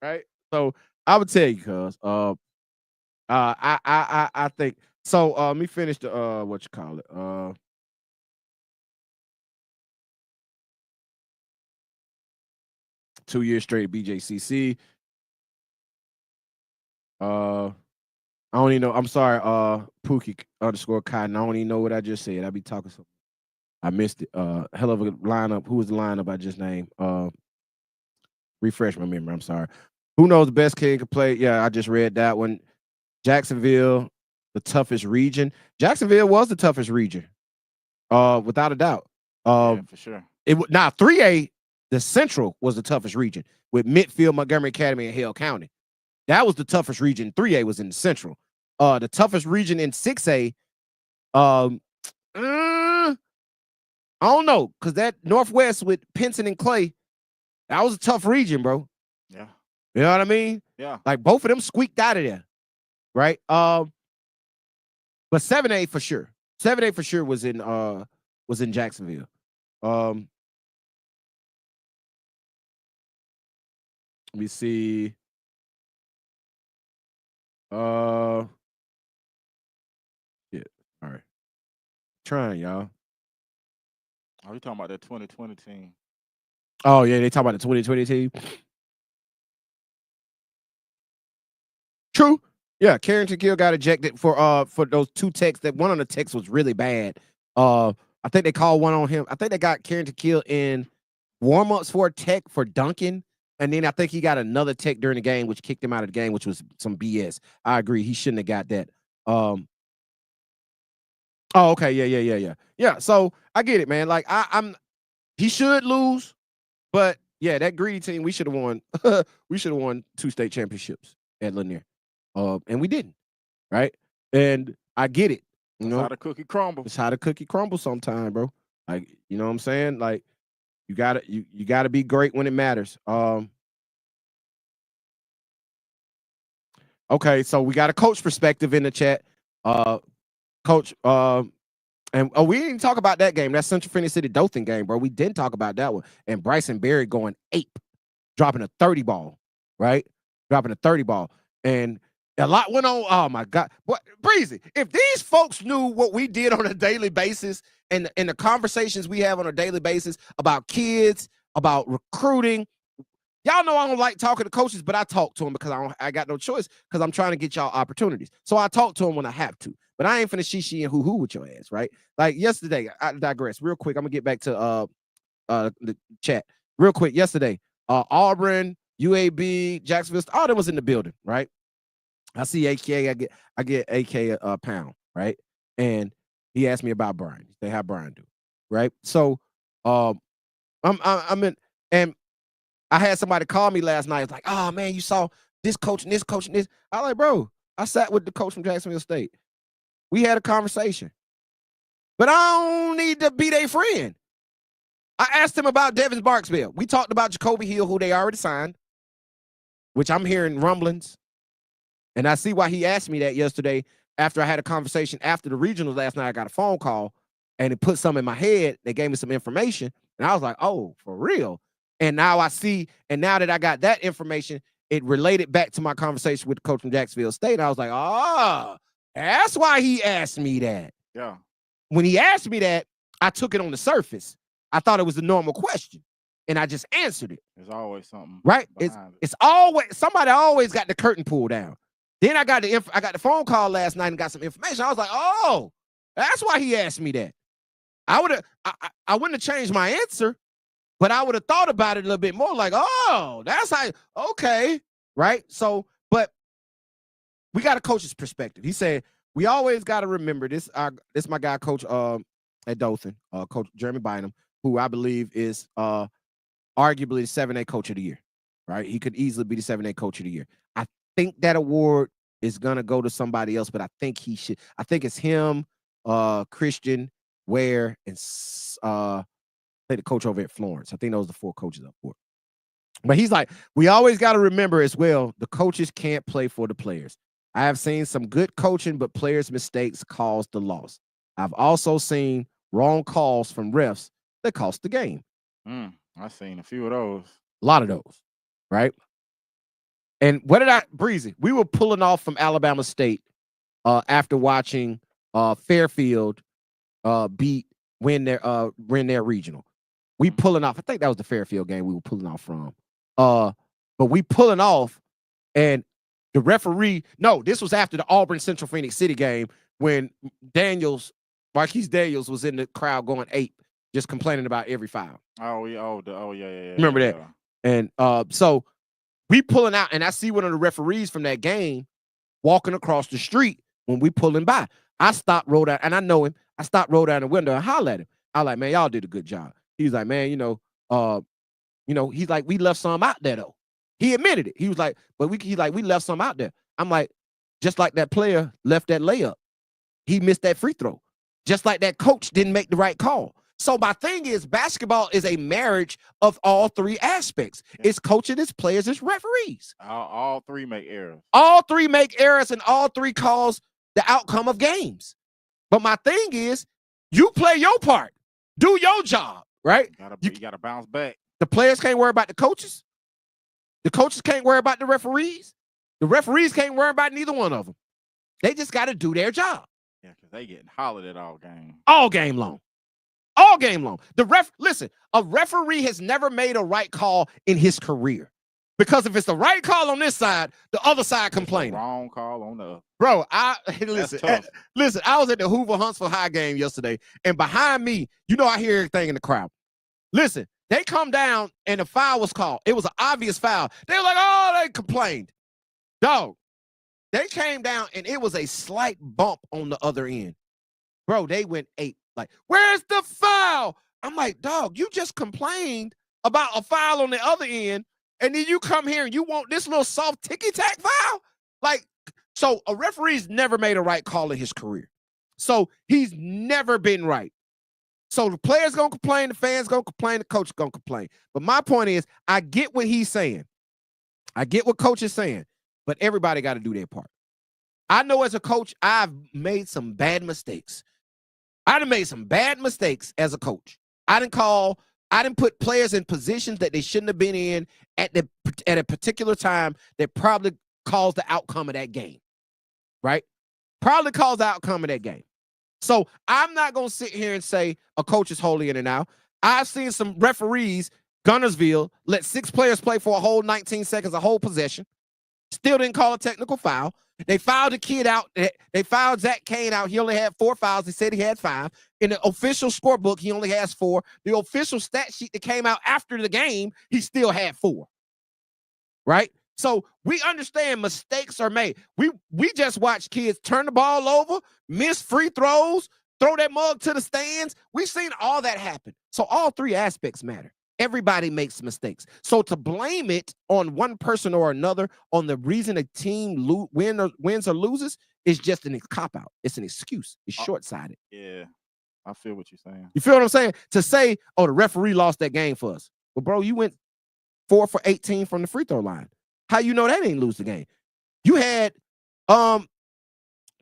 right? So I would tell you, cuz I think so. Let me finish the what you call it. 2 years straight BJCC. I don't even know. I'm sorry, Pookie _ Cotton. I don't even know what I just said. I be talking so. I missed it. Hell of a lineup. Who was the lineup I just named? Refresh my memory. I'm sorry. Who knows the best kid could play? Yeah, I just read that one. Jacksonville, the toughest region. Jacksonville was the toughest region, without a doubt. Yeah, for sure. Now 3A, the Central was the toughest region with Midfield, Montgomery Academy, and Hale County. That was the toughest region. 3A was in the Central. The toughest region in 6A, I don't know, because that Northwest with Pinson and Clay, that was a tough region, bro. Yeah. You know what I mean? Yeah. Like both of them squeaked out of there, right? But 7A for sure. 7A for sure was in Jacksonville. Let me see. Yeah. All right. Trying, y'all. Are you talking about that 2020 team? Oh, yeah, they talk about the 2020 team. True. Yeah, Carrington Keel got ejected for those 2 techs. That one of the techs was really bad. I think they called one on him. I think they got Carrington Keel in warm-ups for a tech for dunking. And then I think he got another tech during the game, which kicked him out of the game, which was some BS. I agree. He shouldn't have got that. Oh, okay. Yeah. Yeah, so I get it, man. Like, he should lose, but yeah, that greedy team, we should have won. We should have won 2 state championships at Lanier. And we didn't, right? And I get it. You know how the cookie crumble. It's how the cookie crumbles sometime, bro. Like, you know what I'm saying? Like, you gotta be great when it matters. Okay, so we got a coach perspective in the chat. Coach, and we didn't talk about that game. That Central Phoenix City Dothan game, bro. We didn't talk about that one. And Bryson Berry going ape, dropping a 30 ball, right? Dropping a 30 ball. And a lot went on. Oh my God. What, Breezy, if these folks knew what we did on a daily basis and the conversations we have on a daily basis about kids, about recruiting, y'all know I don't like talking to coaches, but I talk to them because I got no choice because I'm trying to get y'all opportunities. So I talk to them when I have to. But I ain't finna shishi and hoo-hoo with your ass, right? Like yesterday, I digress real quick. I'm gonna get back to the chat real quick. Yesterday, Auburn UAB, Jacksonville, all that was in the building, right? I see AK, I get AK a pound, right? And he asked me about Brian. He said, how Brian do, right? So I'm in, and I had somebody call me last night. It's like, oh man, you saw this coach and this coach and this. I was like, bro, I sat with the coach from Jacksonville State. We had a conversation. But I don't need to be their friend. I asked him about Devin Barksville. We talked about Jacoby Hill, who they already signed, which I'm hearing rumblings. And I see why he asked me that yesterday after I had a conversation after the regionals last night. I got a phone call and it put something in my head. They gave me some information. And I was like, oh, for real? And now I see, and now that I got that information, it related back to my conversation with the coach from Jacksonville State. I was like, oh, that's why he asked me that. Yeah. When he asked me that, I took it on the surface. I thought it was a normal question, and I just answered it. There's always something, right? It's always somebody always got the curtain pulled down. Then I got the phone call last night and got some information. I was like, oh, that's why he asked me that. I wouldn't have changed my answer, but I would have thought about it a little bit more. Like, oh, that's how. Okay, right? So, but we got a coach's perspective. He said we always got to remember this. This my guy, Coach at Dothan, Coach Jeremy Bynum, who I believe is arguably the 7A Coach of the Year. Right? He could easily be the 7A Coach of the Year. I think that award is gonna go to somebody else, but I think he should. I think it's him, Christian Ware, and the coach over at Florence. I think those are the 4 coaches up for it. But he's like, we always got to remember as well, the coaches can't play for the players. I have seen some good coaching, but players' mistakes caused the loss. I've also seen wrong calls from refs that cost the game. I've seen a few of those. A lot of those, right? And what did Breezy? We were pulling off from Alabama State after watching Fairfield win their regional. We pulling off. I think that was the Fairfield game we were pulling off from. But we pulling off, and the referee. No, this was after the Auburn Central Phoenix City game when Marquise Daniels was in the crowd going ape, just complaining about every foul. Oh yeah. Remember that? And so we pulling out, and I see one of the referees from that game walking across the street when we pulling by. I stopped, rolled out, and I know him. I stopped, rolled down the window, and hollered at him. I was like, man, y'all did a good job. He's like, man, he's like, we left some out there though. He admitted it. He was like, we left some out there. I'm like, just like that player left that layup. He missed that free throw. Just like that coach didn't make the right call. So my thing is, basketball is a marriage of all 3 aspects. Yeah. It's coaching, it's players, it's referees. All 3 make errors. All 3 make errors, and all 3 cause the outcome of games. But my thing is, you play your part. Do your job, right? You got to bounce back. The players can't worry about the coaches. The coaches can't worry about the referees. The referees can't worry about neither one of them. They just got to do their job. Yeah, because they getting hollered at all game. All game long. All game long. Listen, a referee has never made a right call in his career. Because if it's the right call on this side, the other side complaining. Wrong call on the other. Bro, listen, I was at the Hoover Huntsville High game yesterday, and behind me, I hear everything in the crowd. Listen, they come down, and a foul was called. It was an obvious foul. They were like, oh, they complained. Dog, they came down, and it was a slight bump on the other end. Bro, they went 8. Like, where's the foul? I'm like, dog, you just complained about a foul on the other end, and then you come here and you want this little soft ticky-tack foul? Like, so a referee's never made a right call in his career. So he's never been right. So the player's going to complain, the fans going to complain, the coach is going to complain. But my point is, I get what he's saying. I get what coach is saying, but everybody got to do their part. I know as a coach, I've made some bad mistakes. I done made some bad mistakes as a coach. I didn't put players in positions that they shouldn't have been in at a particular time that probably caused the outcome of that game, right? Probably caused the outcome of that game. So I'm not going to sit here and say a coach is holy in and out. I've seen some referees, Gunnersville, let 6 players play for a whole 19 seconds, a whole possession. Still didn't call a technical foul. They fouled the kid out. They fouled Zach Kane out. He only had 4 fouls. They said he had 5. In the official scorebook, he only has 4. The official stat sheet that came out after the game, he still had 4. right? So we understand mistakes are made. We just watch kids turn the ball over, miss free throws, throw that mug to the stands. We've seen all that happen. So all three aspects matter. Everybody makes mistakes. So to blame it on one person or another on the reason a team wins or loses is just an cop-out. It's an excuse. It's short-sighted. Yeah, I feel what you're saying. You feel what I'm saying? To say, oh, the referee lost that game for us. Well, bro, you went 4 for 18 from the free throw line. How you know that ain't lose the game? You had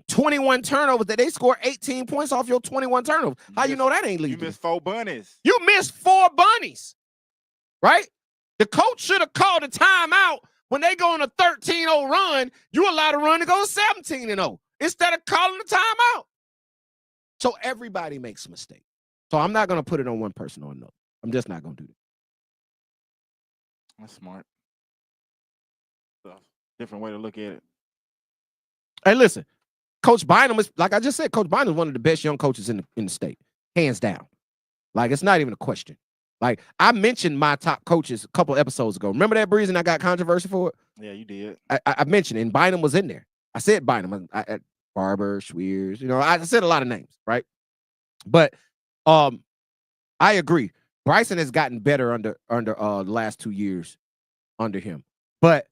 21 turnovers that they scored 18 points off your 21 turnovers. How you know that ain't losing? You missed 4 bunnies. You missed 4 bunnies, right? The coach should have called a timeout when they go on a 13-0 run. You allowed a run to go 17-0 instead of calling the timeout. So everybody makes a mistake. So I'm not going to put it on one person or another. I'm just not going to do that. That's smart. Different way to look at it. Hey, listen, Coach Bynum is, like I just said, Coach Bynum is one of the best young coaches in the state, hands down. Like, it's not even a question. Like, I mentioned my top coaches a couple episodes ago. Remember that, Breeze, and I got controversy for it? Yeah, you did. I mentioned it, and Bynum was in there. I said Bynum. Barber, Schweers, I said a lot of names, right? But I agree. Bryson has gotten better under the last 2 years under him. But,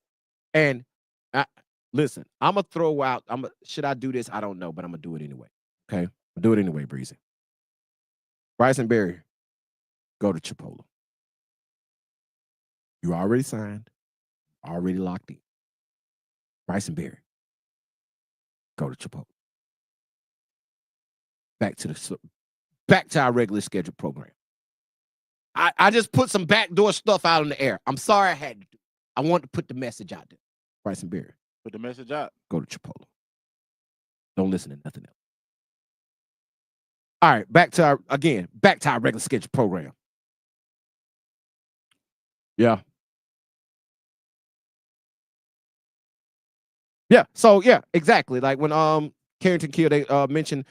listen, I'm going to throw out, should I do this? I don't know, but I'm going to do it anyway. Okay? I'll do it anyway, Breezy. Bryson Berry, go to Chipola. You already signed, already locked in. Bryson Berry, go to Chipola. Back to our regular scheduled program. I just put some backdoor stuff out in the air. I'm sorry I had to do it. I want to put the message out there. Bryson Berry. Put the message out. Go to Chipola. Don't listen to nothing else. All right, back to our regular scheduled program. Yeah. Yeah, so yeah, exactly. Like when Carrington Kill, they mentioned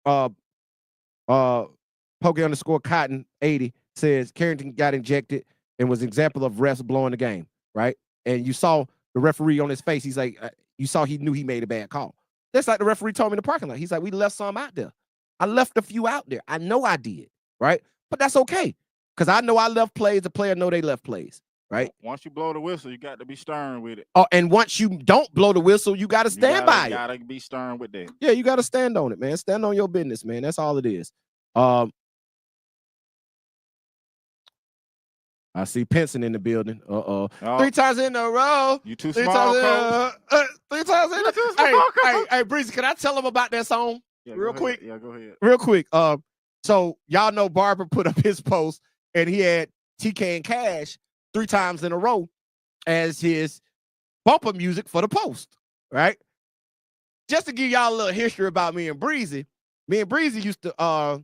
Pokey_Cotton 80 says Carrington got injected and was an example of refs blowing the game, right? And you saw the referee on his face. He's like, you saw he knew he made a bad call. That's like the referee told me in the parking lot. He's like, we left some out there. I left a few out there. I know I did, right? But that's okay, because I know I left plays. The player know they left plays, right? Once you blow the whistle, you got to be stern with it. Oh, and once you don't blow the whistle, you got to stand by it. You got to be stern with that. Yeah, you got to stand on it, man. Stand on your business, man. That's all it is. I see Pinson in the building. Oh. 3 times in a row. You too small, Coach. 3 times in a row. Hey, Breezy, can I tell them about that song? Yeah, real quick? Yeah, go ahead. Real quick. So y'all know Barber put up his post, and he had TK and Cash 3 times in a row as his bumper music for the post, right? Just to give y'all a little history about me and Breezy used to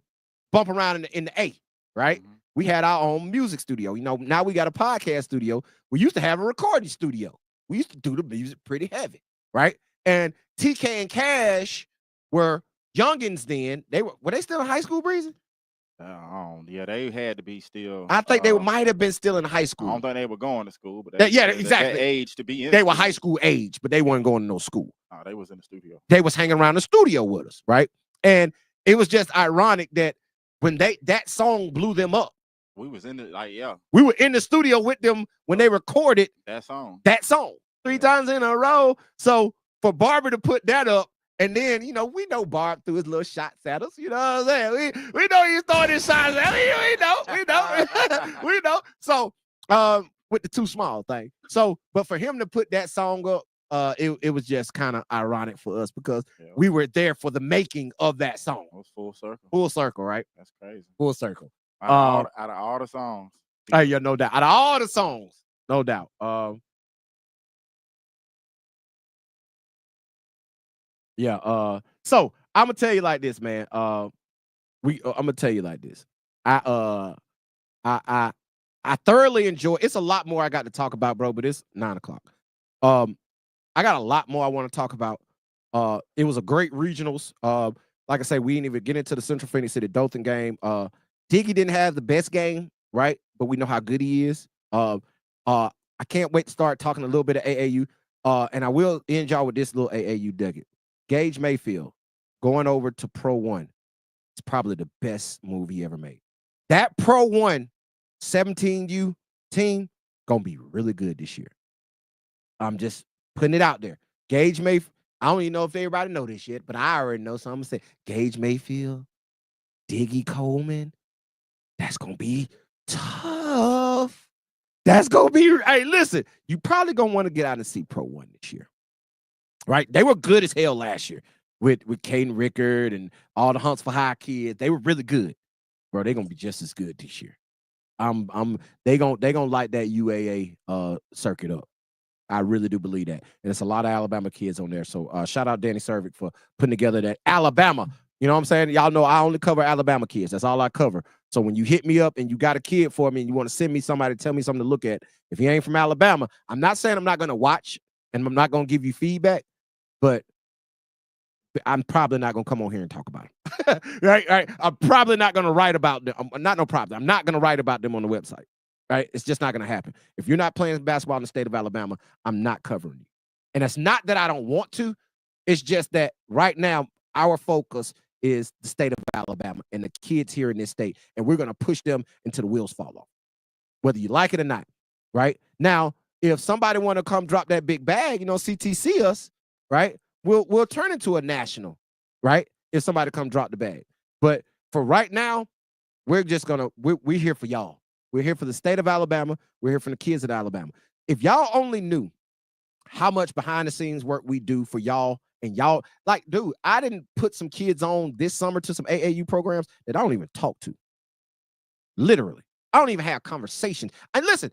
bump around in the A, right? Mm-hmm. We had our own music studio. Now we got a podcast studio. We used to have a recording studio. We used to do the music pretty heavy, right? And TK and Cash were youngins then. Were they still in high school, Breezy? Yeah, they had to be still. I think they might have been still in high school. I don't think they were going to school, but exactly. That age to be in. They were high school age, but they weren't going to no school. Oh, they was in the studio. They was hanging around the studio with us, right? And it was just ironic that when that song blew them up, we was in we were in the studio with them when they recorded that song. 3 times in a row. So for Barber to put that up, and then, we know Barb threw his little shots at us. You know what I'm saying? We know he's throwing his shots at us. We know. We know. So, with the too small thing. So, but for him to put that song up, it was just kind of ironic for us because we were there for the making of that song. It was full circle. Full circle, right? That's crazy. Full circle. Out of all the songs. Yeah, no doubt. Out of all the songs, no doubt. So I'm gonna tell you like this, man. I'm gonna tell you like this. I thoroughly enjoy. It's a lot more I got to talk about, bro. But it's 9:00. I got a lot more I want to talk about. It was a great regionals. Like I say, we didn't even get into the Central Phoenix City Dothan game. Diggy didn't have the best game, right? But we know how good he is. I can't wait to start talking a little bit of AAU. And I will end y'all with this little AAU nugget. Gage Mayfield going over to Pro 1. It's probably the best move he ever made. That Pro 1 17U team gonna be really good this year. I'm just putting it out there. Gage Mayfield. I don't even know if everybody know this yet, but I already know. So I'm gonna say Gage Mayfield, Diggy Coleman. That's gonna be tough. That's gonna be. Hey, listen, you probably gonna want to get out and see Pro 1 this year, right? They were good as hell last year with Caden Rickard and all the Hunts for High kids. They were really good, bro. They're gonna be just as good this year. They gonna light that UAA circuit up. I really do believe that. And it's a lot of Alabama kids on there. So shout out Danny Cervic for putting together that Alabama. You know what I'm saying? Y'all know I only cover Alabama kids. That's all I cover. So when you hit me up and you got a kid for me and you want to send me somebody to tell me something to look at, if he ain't from Alabama, I'm not saying I'm not going to watch and I'm not going to give you feedback, but I'm probably not going to come on here and talk about it. right? I'm probably not going to write about them. I'm not going to write about them on the website. Right? It's just not going to happen. If you're not playing basketball in the state of Alabama, I'm not covering you. And it's not that I don't want to. It's just that right now, our focus is the state of Alabama and the kids here in this state. And we're going to push them until the wheels fall off, whether you like it or not. Right? Now, if somebody want to come drop that big bag, CTC us, right? We'll turn into a national, right? If somebody come drop the bag. But for right now, we're here for y'all. We're here for the state of Alabama. We're here for the kids of Alabama. If y'all only knew how much behind the scenes work we do for y'all, and y'all, like, dude, I didn't put some kids on this summer to some AAU programs that I don't even talk to. Literally. I don't even have conversations. And listen,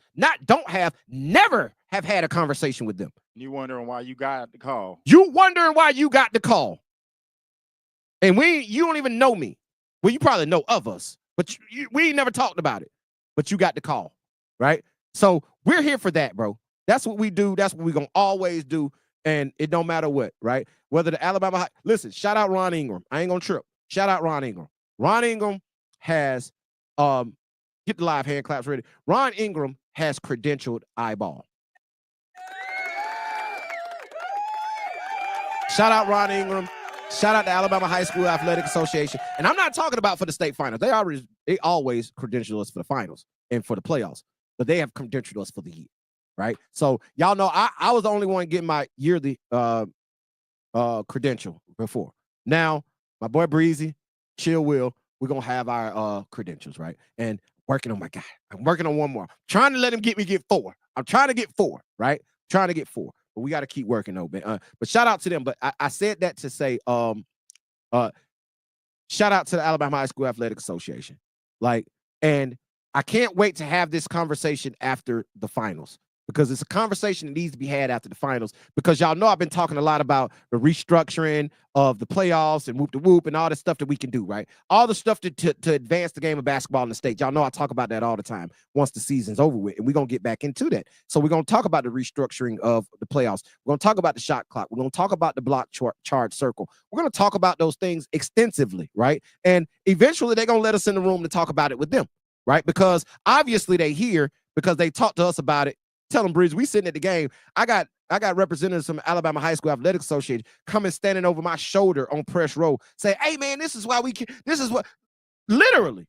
never have had a conversation with them. You wondering why you got the call. You wondering why you got the call. And you don't even know me. Well, you probably know of us, but we ain't never talked about it. But you got the call, right? So we're here for that, bro. That's what we do. That's what we're going to always do. And it don't matter what, right? Whether the Alabama listen, shout out Ron Ingram. I ain't going to trip. Shout out Ron Ingram. Ron Ingram has, get the live hand claps ready. Ron Ingram has credentialed iBall. Shout out Ron Ingram. Shout out to Alabama High School Athletic Association. And I'm not talking about for the state finals. They always credential us for the finals and for the playoffs, but they have credentialed us for the year, right? So y'all know I was the only one getting my yearly credential before. Now, my boy Breezy, Chill Will, we're going to have our credentials, right? And working on my guy. I'm working on one more. Trying to let him get 4. I'm trying to get 4, right? Trying to get 4. But we got to keep working though, man. But shout out to them. But I said that to say, shout out to the Alabama High School Athletic Association. And I can't wait to have this conversation after the finals, because it's a conversation that needs to be had after the finals, because y'all know I've been talking a lot about the restructuring of the playoffs and whoop and all the stuff that we can do, right? All the stuff to advance the game of basketball in the state. Y'all know I talk about that all the time once the season's over with, and we're going to get back into that. So we're going to talk about the restructuring of the playoffs. We're going to talk about the shot clock. We're going to talk about the block charge circle. We're going to talk about those things extensively, right? And eventually they're going to let us in the room to talk about it with them, right? Because obviously they hear, because they talked to us about it. Tell them, Breeze, we sitting at the game. I got representatives from Alabama High School Athletic Association coming standing over my shoulder on press row, say, hey, man, this is why this is what, literally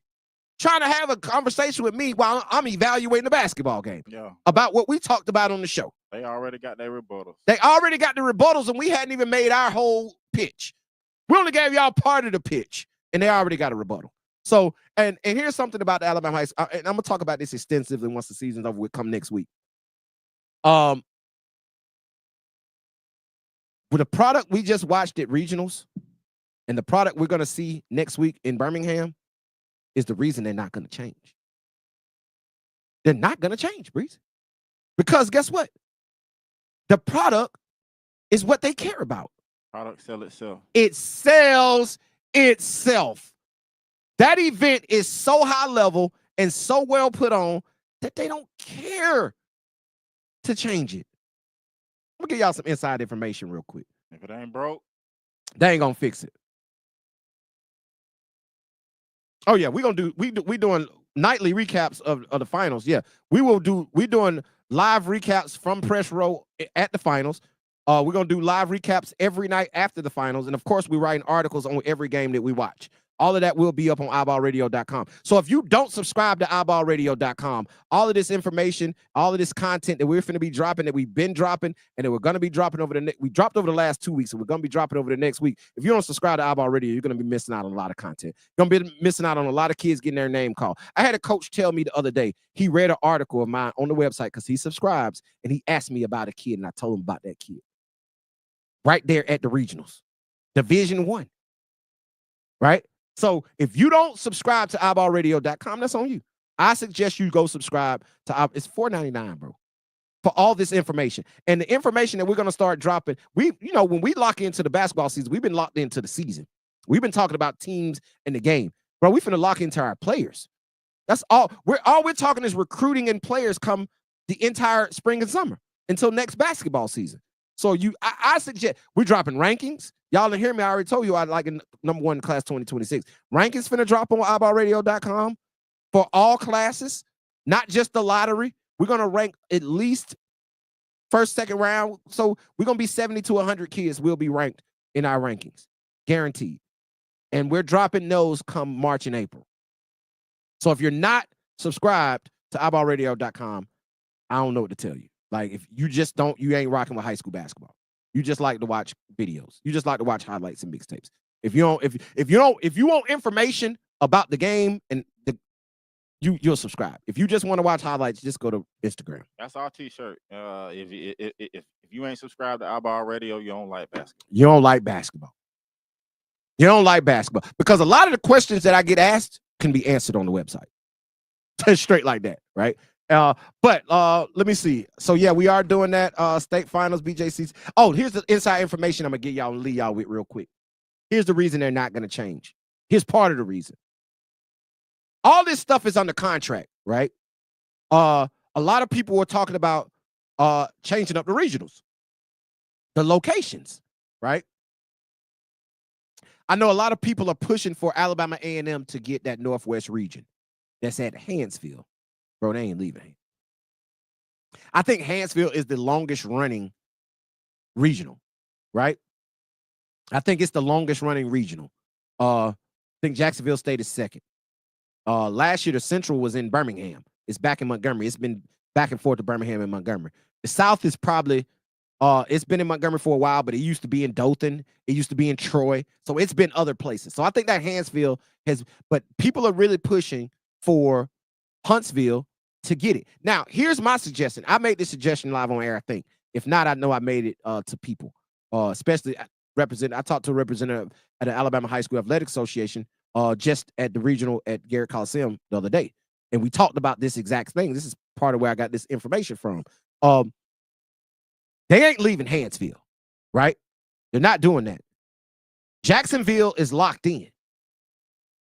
trying to have a conversation with me while I'm evaluating the basketball game about what we talked about on the show. They already got their rebuttals. They already got the rebuttals, and we hadn't even made our whole pitch. We only gave y'all part of the pitch, and they already got a rebuttal. So, and here's something about the Alabama High School, and I'm going to talk about this extensively once the season's over with, come next week. With the product we just watched at regionals and the product we're going to see next week in Birmingham is the reason they're not going to change. They're not going to change, Breeze. Because guess what? The product is what they care about. Product sell itself. It sells itself. That event is so high level and so well put on that they don't care to change it. I'm gonna give y'all some inside information real quick. If it ain't broke, they ain't gonna fix it. Oh yeah, we doing nightly recaps of the finals. Yeah, we doing live recaps from press row at the finals. We're going to do live recaps every night after the finals. And of course, we're writing articles on every game that we watch. All of that will be up on iBallRadio.com. So if you don't subscribe to iBallRadio.com, all of this information, all of this content that we're going to be dropping, that we've been dropping, and that we're going to be dropping over we dropped over the last 2 weeks, and we're going to be dropping over the next week. If you don't subscribe to iBall Radio, you're going to be missing out on a lot of content. You're going to be missing out on a lot of kids getting their name called. I had a coach tell me the other day, he read an article of mine on the website because he subscribes, and he asked me about a kid, and I told him about that kid. Right there at the regionals, Division I, right? So if you don't subscribe to iBallRadio.com, that's on you. I suggest you go subscribe to it's $4.99, bro, for all this information. And the information that we're going to start dropping, when we lock into the basketball season, we've been locked into the season. We've been talking about teams and the game. Bro, we finna lock into our players. That's all. All we're talking is recruiting and players come the entire spring and summer until next basketball season. So I suggest we're dropping rankings. Y'all didn't hear me. I already told you I like number one class 2026. Rankings finna drop on iBallRadio.com for all classes, not just the lottery. We're gonna rank at least first, second round. So we're gonna be 70 to 100 kids will be ranked in our rankings, guaranteed. And we're dropping those come March and April. So if you're not subscribed to iBallRadio.com, I don't know what to tell you. Like, if you just don't, you ain't rocking with high school basketball. You just like to watch videos. You just like to watch highlights and mixtapes. If you want information about the game and you'll subscribe. If you just want to watch highlights, just go to Instagram. That's our t-shirt. If you ain't subscribed to iBall Radio, you don't like basketball. You don't like basketball. You don't like basketball because a lot of the questions that I get asked can be answered on the website. Straight like that, right? But let me see. So yeah, we are doing that. State finals, BJCs. Oh, here's the inside information I'm gonna get y'all and leave y'all with real quick. Here's the reason they're not gonna change. Here's part of the reason. All this stuff is under contract, right? A lot of people were talking about changing up the regionals, the locations, right? I know a lot of people are pushing for Alabama A&M to get that Northwest region that's at Hansfield. Bro, they ain't leaving. I think Hansfield is the longest running regional, right? I think it's the longest running regional. I think Jacksonville State is second. Last year, the Central was in Birmingham. It's back in Montgomery. It's been back and forth to Birmingham and Montgomery. The South is probably, it's been in Montgomery for a while, but it used to be in Dothan. It used to be in Troy. So it's been other places. So I think that Hansfield but people are really pushing for Huntsville to get it. Now, here's my suggestion. I made this suggestion live on air, I think. If not, I know I made it to people, especially I talked to a representative at the Alabama High School Athletic Association just at the regional at Garrett Coliseum the other day. And we talked about this exact thing. This is part of where I got this information from. They ain't leaving Hansfield, right? They're not doing that. Jacksonville is locked in.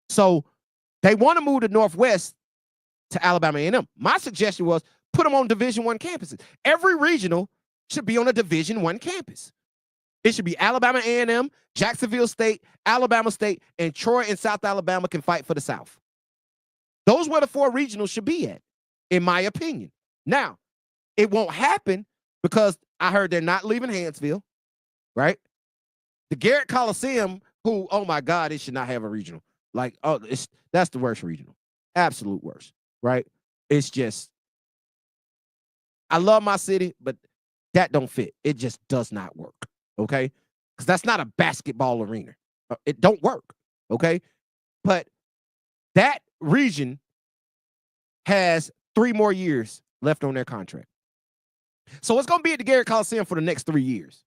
So they want to move to Northwest to Alabama A&M. My suggestion was put them on Division I campuses. Every regional should be on a Division I campus. It should be Alabama A&M, Jacksonville State, Alabama State, and Troy and South Alabama can fight for the South. Those where the 4 regionals should be at, in my opinion. Now, it won't happen because I heard they're not leaving Hansfield, right? The Garrett Coliseum, who, oh my God, it should not have a regional. Like, that's the worst regional. Absolute worst, right? It's just, I love my city, but that don't fit. It just does not work, okay? Because that's not a basketball arena. It don't work, okay? But that region has 3 more years left on their contract. So it's going to be at the Garrett Coliseum for the next 3 years.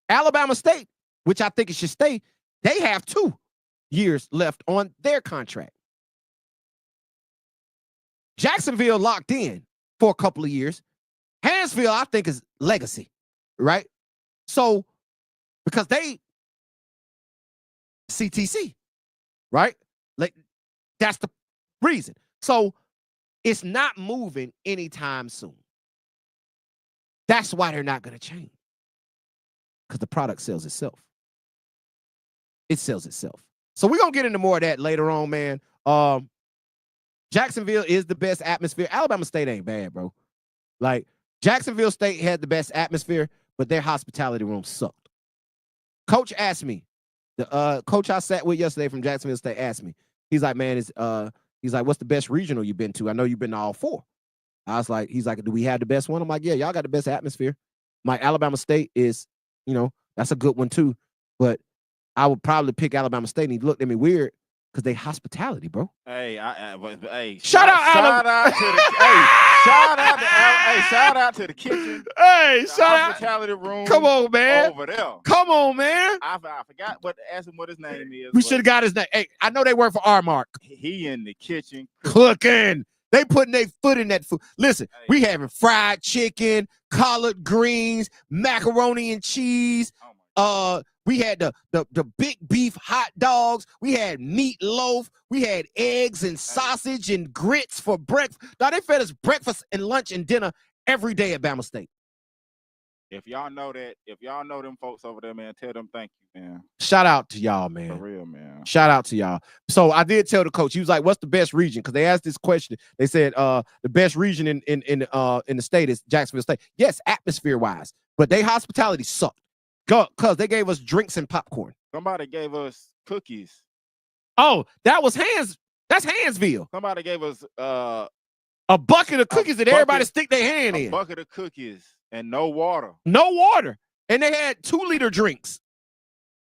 Alabama State, which I think it should stay, they have 2 years left on their contract. Jacksonville locked in for a couple of years. Hansfield, I think, is legacy, right? So, because they CTC, right? Like, that's the reason. So, it's not moving anytime soon. That's why they're not going to change. Because the product sells itself. It sells itself. So we're going to get into more of that later on, man. Jacksonville is the best atmosphere. Alabama State ain't bad, bro. Like Jacksonville State had the best atmosphere, but their hospitality room sucked. Coach asked me, the coach I sat with yesterday from Jacksonville State asked me. He's like, man, he's like, what's the best regional you've been to? I know you've been to all 4. I was like, he's like, do we have the best one? I'm like, yeah, y'all got the best atmosphere. My Alabama State is, that's a good one too. But I would probably pick Alabama State. And he looked at me weird because they hospitality, bro. Hey, shout out to the kitchen. Hey, the hospitality room. Come on, man. Over there. Come on, man. I forgot ask him what his name is. We should have got his name. Hey, I know they work for R-Mark. He in the kitchen cooking. They putting their foot in that food. Listen, we having fried chicken, collard greens, macaroni and cheese. We had the big beef hot dogs. We had meatloaf. We had eggs and sausage and grits for breakfast. Now they fed us breakfast and lunch and dinner every day at Bama State. If y'all know them folks over there, man, tell them thank you, man. Shout out to y'all, man. For real, man. Shout out to y'all. So I did tell the coach. He was like, "What's the best region?" Because they asked this question. They said, "The best region in the state is Jacksonville State." Yes, atmosphere wise, but they hospitality sucked. Because they gave us drinks and popcorn. Somebody gave us cookies. Oh, that was That's Hansville. Somebody gave us a bucket of cookies that everybody stick their hand in. A bucket of cookies and no water. No water. And they had 2-liter drinks.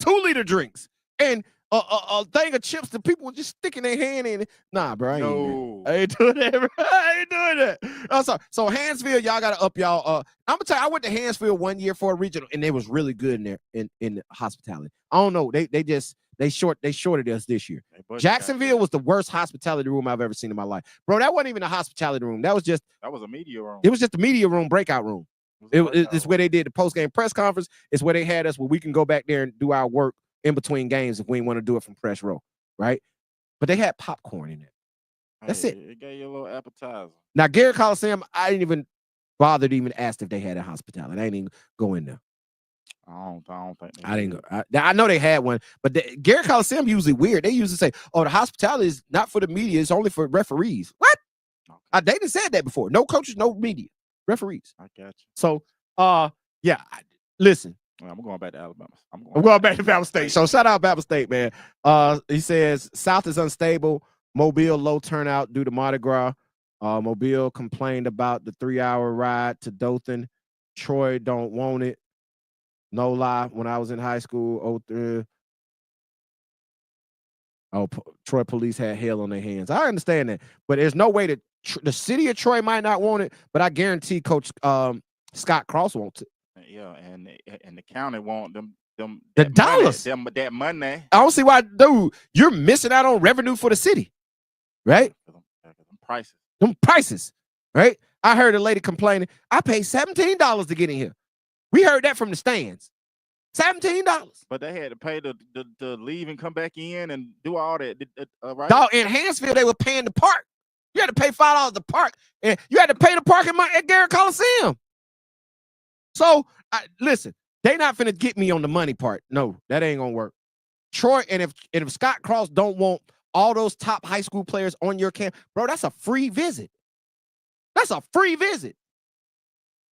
2-liter drinks. And a thing of chips that people were just sticking their hand in. Nah, bro. I ain't doing that, bro. I ain't doing that. I'm sorry. So Hansville, y'all gotta up y'all. I'm gonna tell you, I went to Hansville one year for a regional, and they was really good in there in the hospitality. I don't know. They shorted us this year. Jacksonville was the worst hospitality room I've ever seen in my life. Bro, that wasn't even a hospitality room. That was a media room. It was just a media room, breakout room. It's where they did the post-game press conference. It's where they had us where we can go back there and do our work in between games if we want to do it from press row, right? But they had popcorn in it. That's it. It gave you a little appetizer. Now, Garrett Coliseum, I didn't even bother to even ask if they had a hospitality. I didn't even go in there. I don't think I didn't go. I know they had one, but Garrett Coliseum usually weird. They usually say, "Oh, the hospitality is not for the media; it's only for referees." What? Okay. They didn't said that before. No coaches, no media, referees. I got you. So, yeah. Listen, I'm going back to Alabama. I'm going back to Bama State. So shout out Bama State, man. He says South is unstable. Mobile low turnout due to Mardi Gras. Mobile complained about the 3-hour ride to Dothan. Troy don't want it. No lie. When I was in high school, Troy police had hell on their hands. I understand that, but there's no way that the city of Troy might not want it, but I guarantee Coach Scott Cross wants it. Yeah, and the county want them the dollars, that money. I don't see why, dude. You're missing out on revenue for the city, right? Them prices, right? I heard a lady complaining. I paid $17 to get in here. We heard that from the stands. $17. But they had to pay to leave and come back in and do all that, right? Dog, in Hansville, they were paying to park. You had to pay $5 to park, and you had to pay to park at Garrett Coliseum. So, listen, they not finna get me on the money part. No, that ain't gonna work. Troy, and if Scott Cross don't want all those top high school players on your camp, bro, that's a free visit. That's a free visit.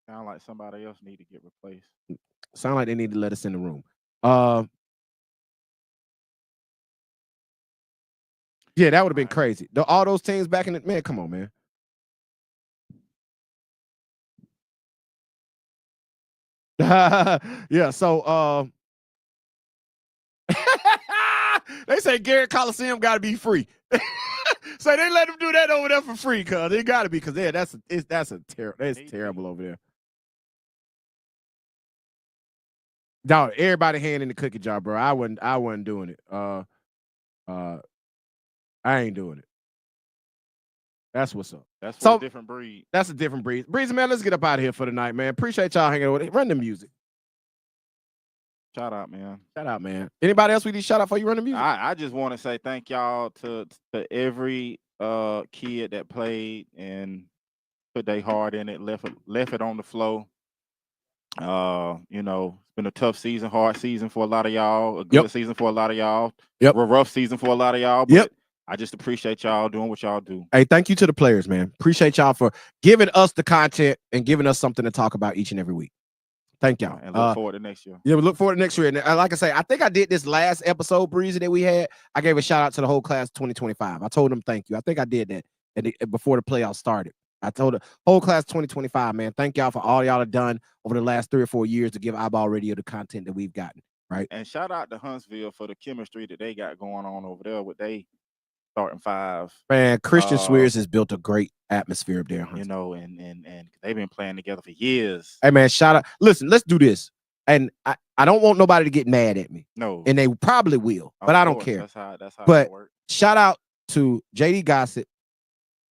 Sound like somebody else need to get replaced. Sound like they need to let us in the room. Yeah, that would have been crazy. All those teams back in the man, come on, man. Yeah, so they say Garrett Coliseum got to be free. So they let them do that over there for free, cuz it got to be, cuz that's terrible over there. Dog, everybody hand in the cookie jar, bro. I wasn't doing it. I ain't doing it. That's what's up. That's a different breed. That's a different breed. Breezy, man, let's get up out of here for the night, man. Appreciate y'all hanging with it. Run the music. Shout out, man. Shout out, man. Anybody else we need to shout out for you run the music? I just want to say thank y'all to every kid that played and put their heart in it, left it on the floor. It's been a tough season, hard season for a lot of y'all, a good season for a lot of y'all, a rough season for a lot of y'all. But I just appreciate y'all doing what y'all do. Hey, thank you to the players, man. Appreciate y'all for giving us the content and giving us something to talk about each and every week. Thank y'all. And look forward to next year. Yeah, we look forward to next year. And like I say, I think I did this last episode, Breezy, that we had. I gave a shout out to the whole class 2025. I told them thank you. I think I did that before the playoffs started. I told the whole class 2025, man, thank y'all for all y'all have done over the last 3 or 4 years to give iBall Radio the content that we've gotten, right? And shout out to Huntsville for the chemistry that they got going on over there with they starting five. Man, Christian Swears has built a great atmosphere up there. You know, and they've been playing together for years. Hey, man, shout out. Listen, let's do this. And I don't want nobody to get mad at me. No. And they probably will, but I don't care. That's how but it works. Shout out to JD Gossett,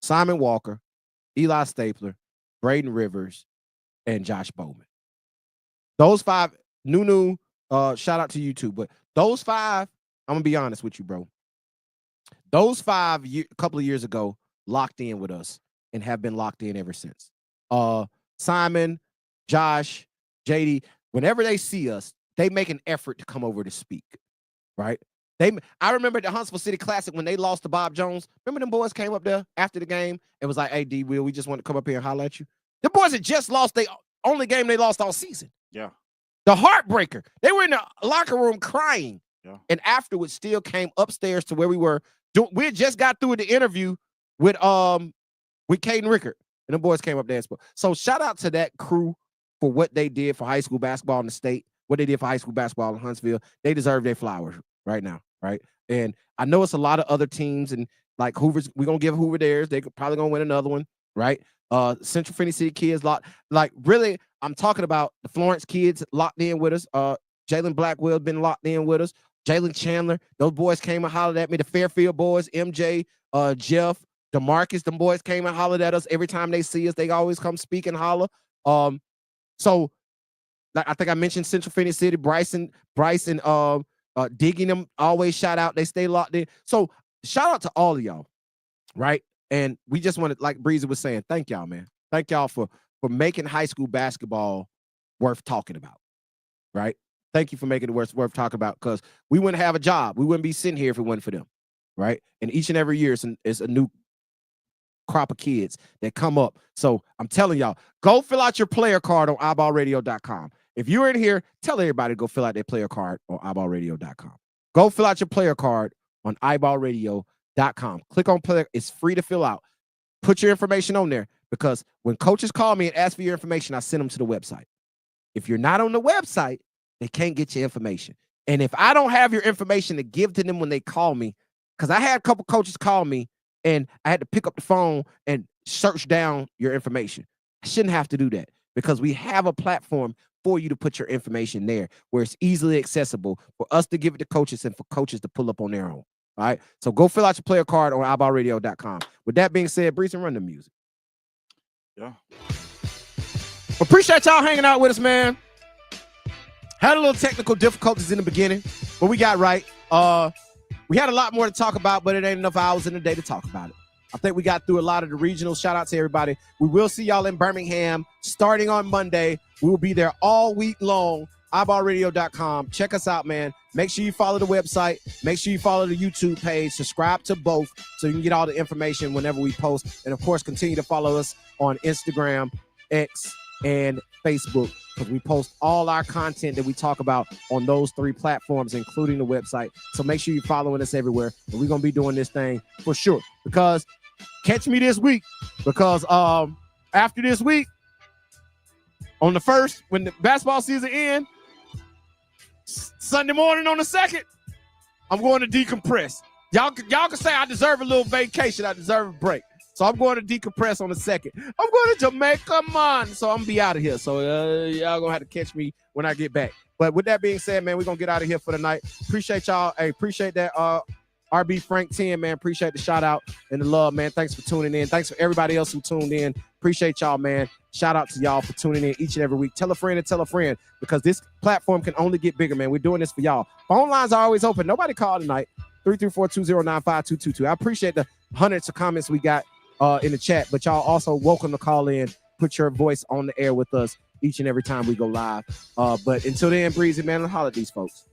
Simon Walker, Eli Stapler, Braden Rivers, and Josh Bowman. Those 5, Nunu, shout out to you too. But those 5, I'm going to be honest with you, bro. Those 5, a couple of years ago, locked in with us and have been locked in ever since. Simon, Josh, JD, whenever they see us, they make an effort to come over to speak, right? I remember at the Huntsville City Classic when they lost to Bob Jones. Remember them boys came up there after the game and was like, hey, D-Will, we just want to come up here and holler at you. The boys had just lost the only game they lost all season. Yeah. The heartbreaker. They were in the locker room crying. Yeah. And afterwards still came upstairs to where we were. We had just got through the interview with Caden Rickard. And the boys came up there and spoke. So shout out to that crew for what they did for high school basketball in the state, what they did for high school basketball in Huntsville. They deserve their flowers right now, right? And I know it's a lot of other teams, and like Hoover's, we're going to give Hoover theirs. They could probably going to win another one, right? Central Finney City kids, really, I'm talking about the Florence kids locked in with us. Jalen Blackwell been locked in with us. Jalen Chandler, those boys came and hollered at me. The Fairfield boys, MJ, Jeff, DeMarcus, them boys came and hollered at us. Every time they see us, they always come speak and holler. So like I think I mentioned Central Finney City, Bryson, digging them, always shout out. They stay locked in. So shout out to all of y'all, right? And we just want to, like Breezy was saying, thank y'all, man. Thank y'all for making high school basketball worth talking about, right? Thank you for making it worth talking about, because we wouldn't have a job. We wouldn't be sitting here if it wasn't for them, right? And each and every year is a new crop of kids that come up. So I'm telling y'all, go fill out your player card on iBallRadio.com. If you're in here, tell everybody to go fill out their player card on iBallRadio.com. Go fill out your player card on iBallRadio.com. Click on player. It's free to fill out. Put your information on there, because when coaches call me and ask for your information, I send them to the website. If you're not on the website, they can't get your information. And if I don't have your information to give to them when they call me, because I had a couple coaches call me and I had to pick up the phone and search down your information. I shouldn't have to do that, because we have a platform for you to put your information there where it's easily accessible for us to give it to coaches and for coaches to pull up on their own. All right. So go fill out your player card on iBallRadio.com. With that being said, Breezy, run the music. Yeah. Appreciate y'all hanging out with us, man. Had a little technical difficulties in the beginning, but we got right. We had a lot more to talk about, but it ain't enough hours in the day to talk about it. I think we got through a lot of the regionals. Shout out to everybody. We will see y'all in Birmingham starting on Monday. We will be there all week long. iBallRadio.com. Check us out, man. Make sure you follow the website. Make sure you follow the YouTube page. Subscribe to both so you can get all the information whenever we post. And, of course, continue to follow us on Instagram, X, and Facebook, because we post all our content that we talk about on those 3 platforms, including the website. So make sure you're following us everywhere. And we're going to be doing this thing for sure, because catch me this week, because after this week, on the 1st, when the basketball season ends, Sunday morning on the 2nd, I'm going to decompress. Y'all can say I deserve a little vacation. I deserve a break. So I'm going to decompress on the 2nd. I'm going to Jamaica, man. So I'm going to be out of here. So y'all going to have to catch me when I get back. But with that being said, man, we're going to get out of here for the night. Appreciate y'all. Hey, appreciate that RB Frank 10, man. Appreciate the shout out and the love, man. Thanks for tuning in. Thanks for everybody else who tuned in. Appreciate y'all, man. Shout out to y'all for tuning in each and every week. Tell a friend and tell a friend, because this platform can only get bigger, man. We're doing this for y'all. Phone lines are always open. Nobody called tonight. 334-209-5222. I appreciate the hundreds of comments we got in the chat, but y'all also welcome to call in, put your voice on the air with us each and every time we go live. But until then, Breezy, man, holler at these folks.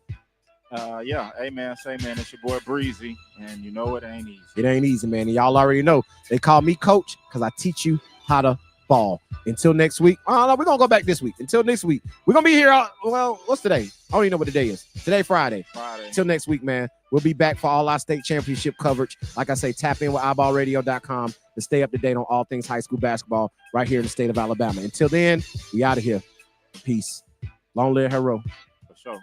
Yeah. Hey man, say man, it's your boy Breezy, and you know it ain't easy. It ain't easy, man. And y'all already know they call me coach because I teach you how to ball. Until next week. No, we're gonna go back this week. Until next week. We're gonna be here. Well, what's today? I don't even know what the day is. Today, Friday. Until next week, man. We'll be back for all our state championship coverage. Like I say, tap in with iBallRadio.com to stay up to date on all things high school basketball right here in the state of Alabama. Until then, we out of here. Peace. Long live Hero. For sure.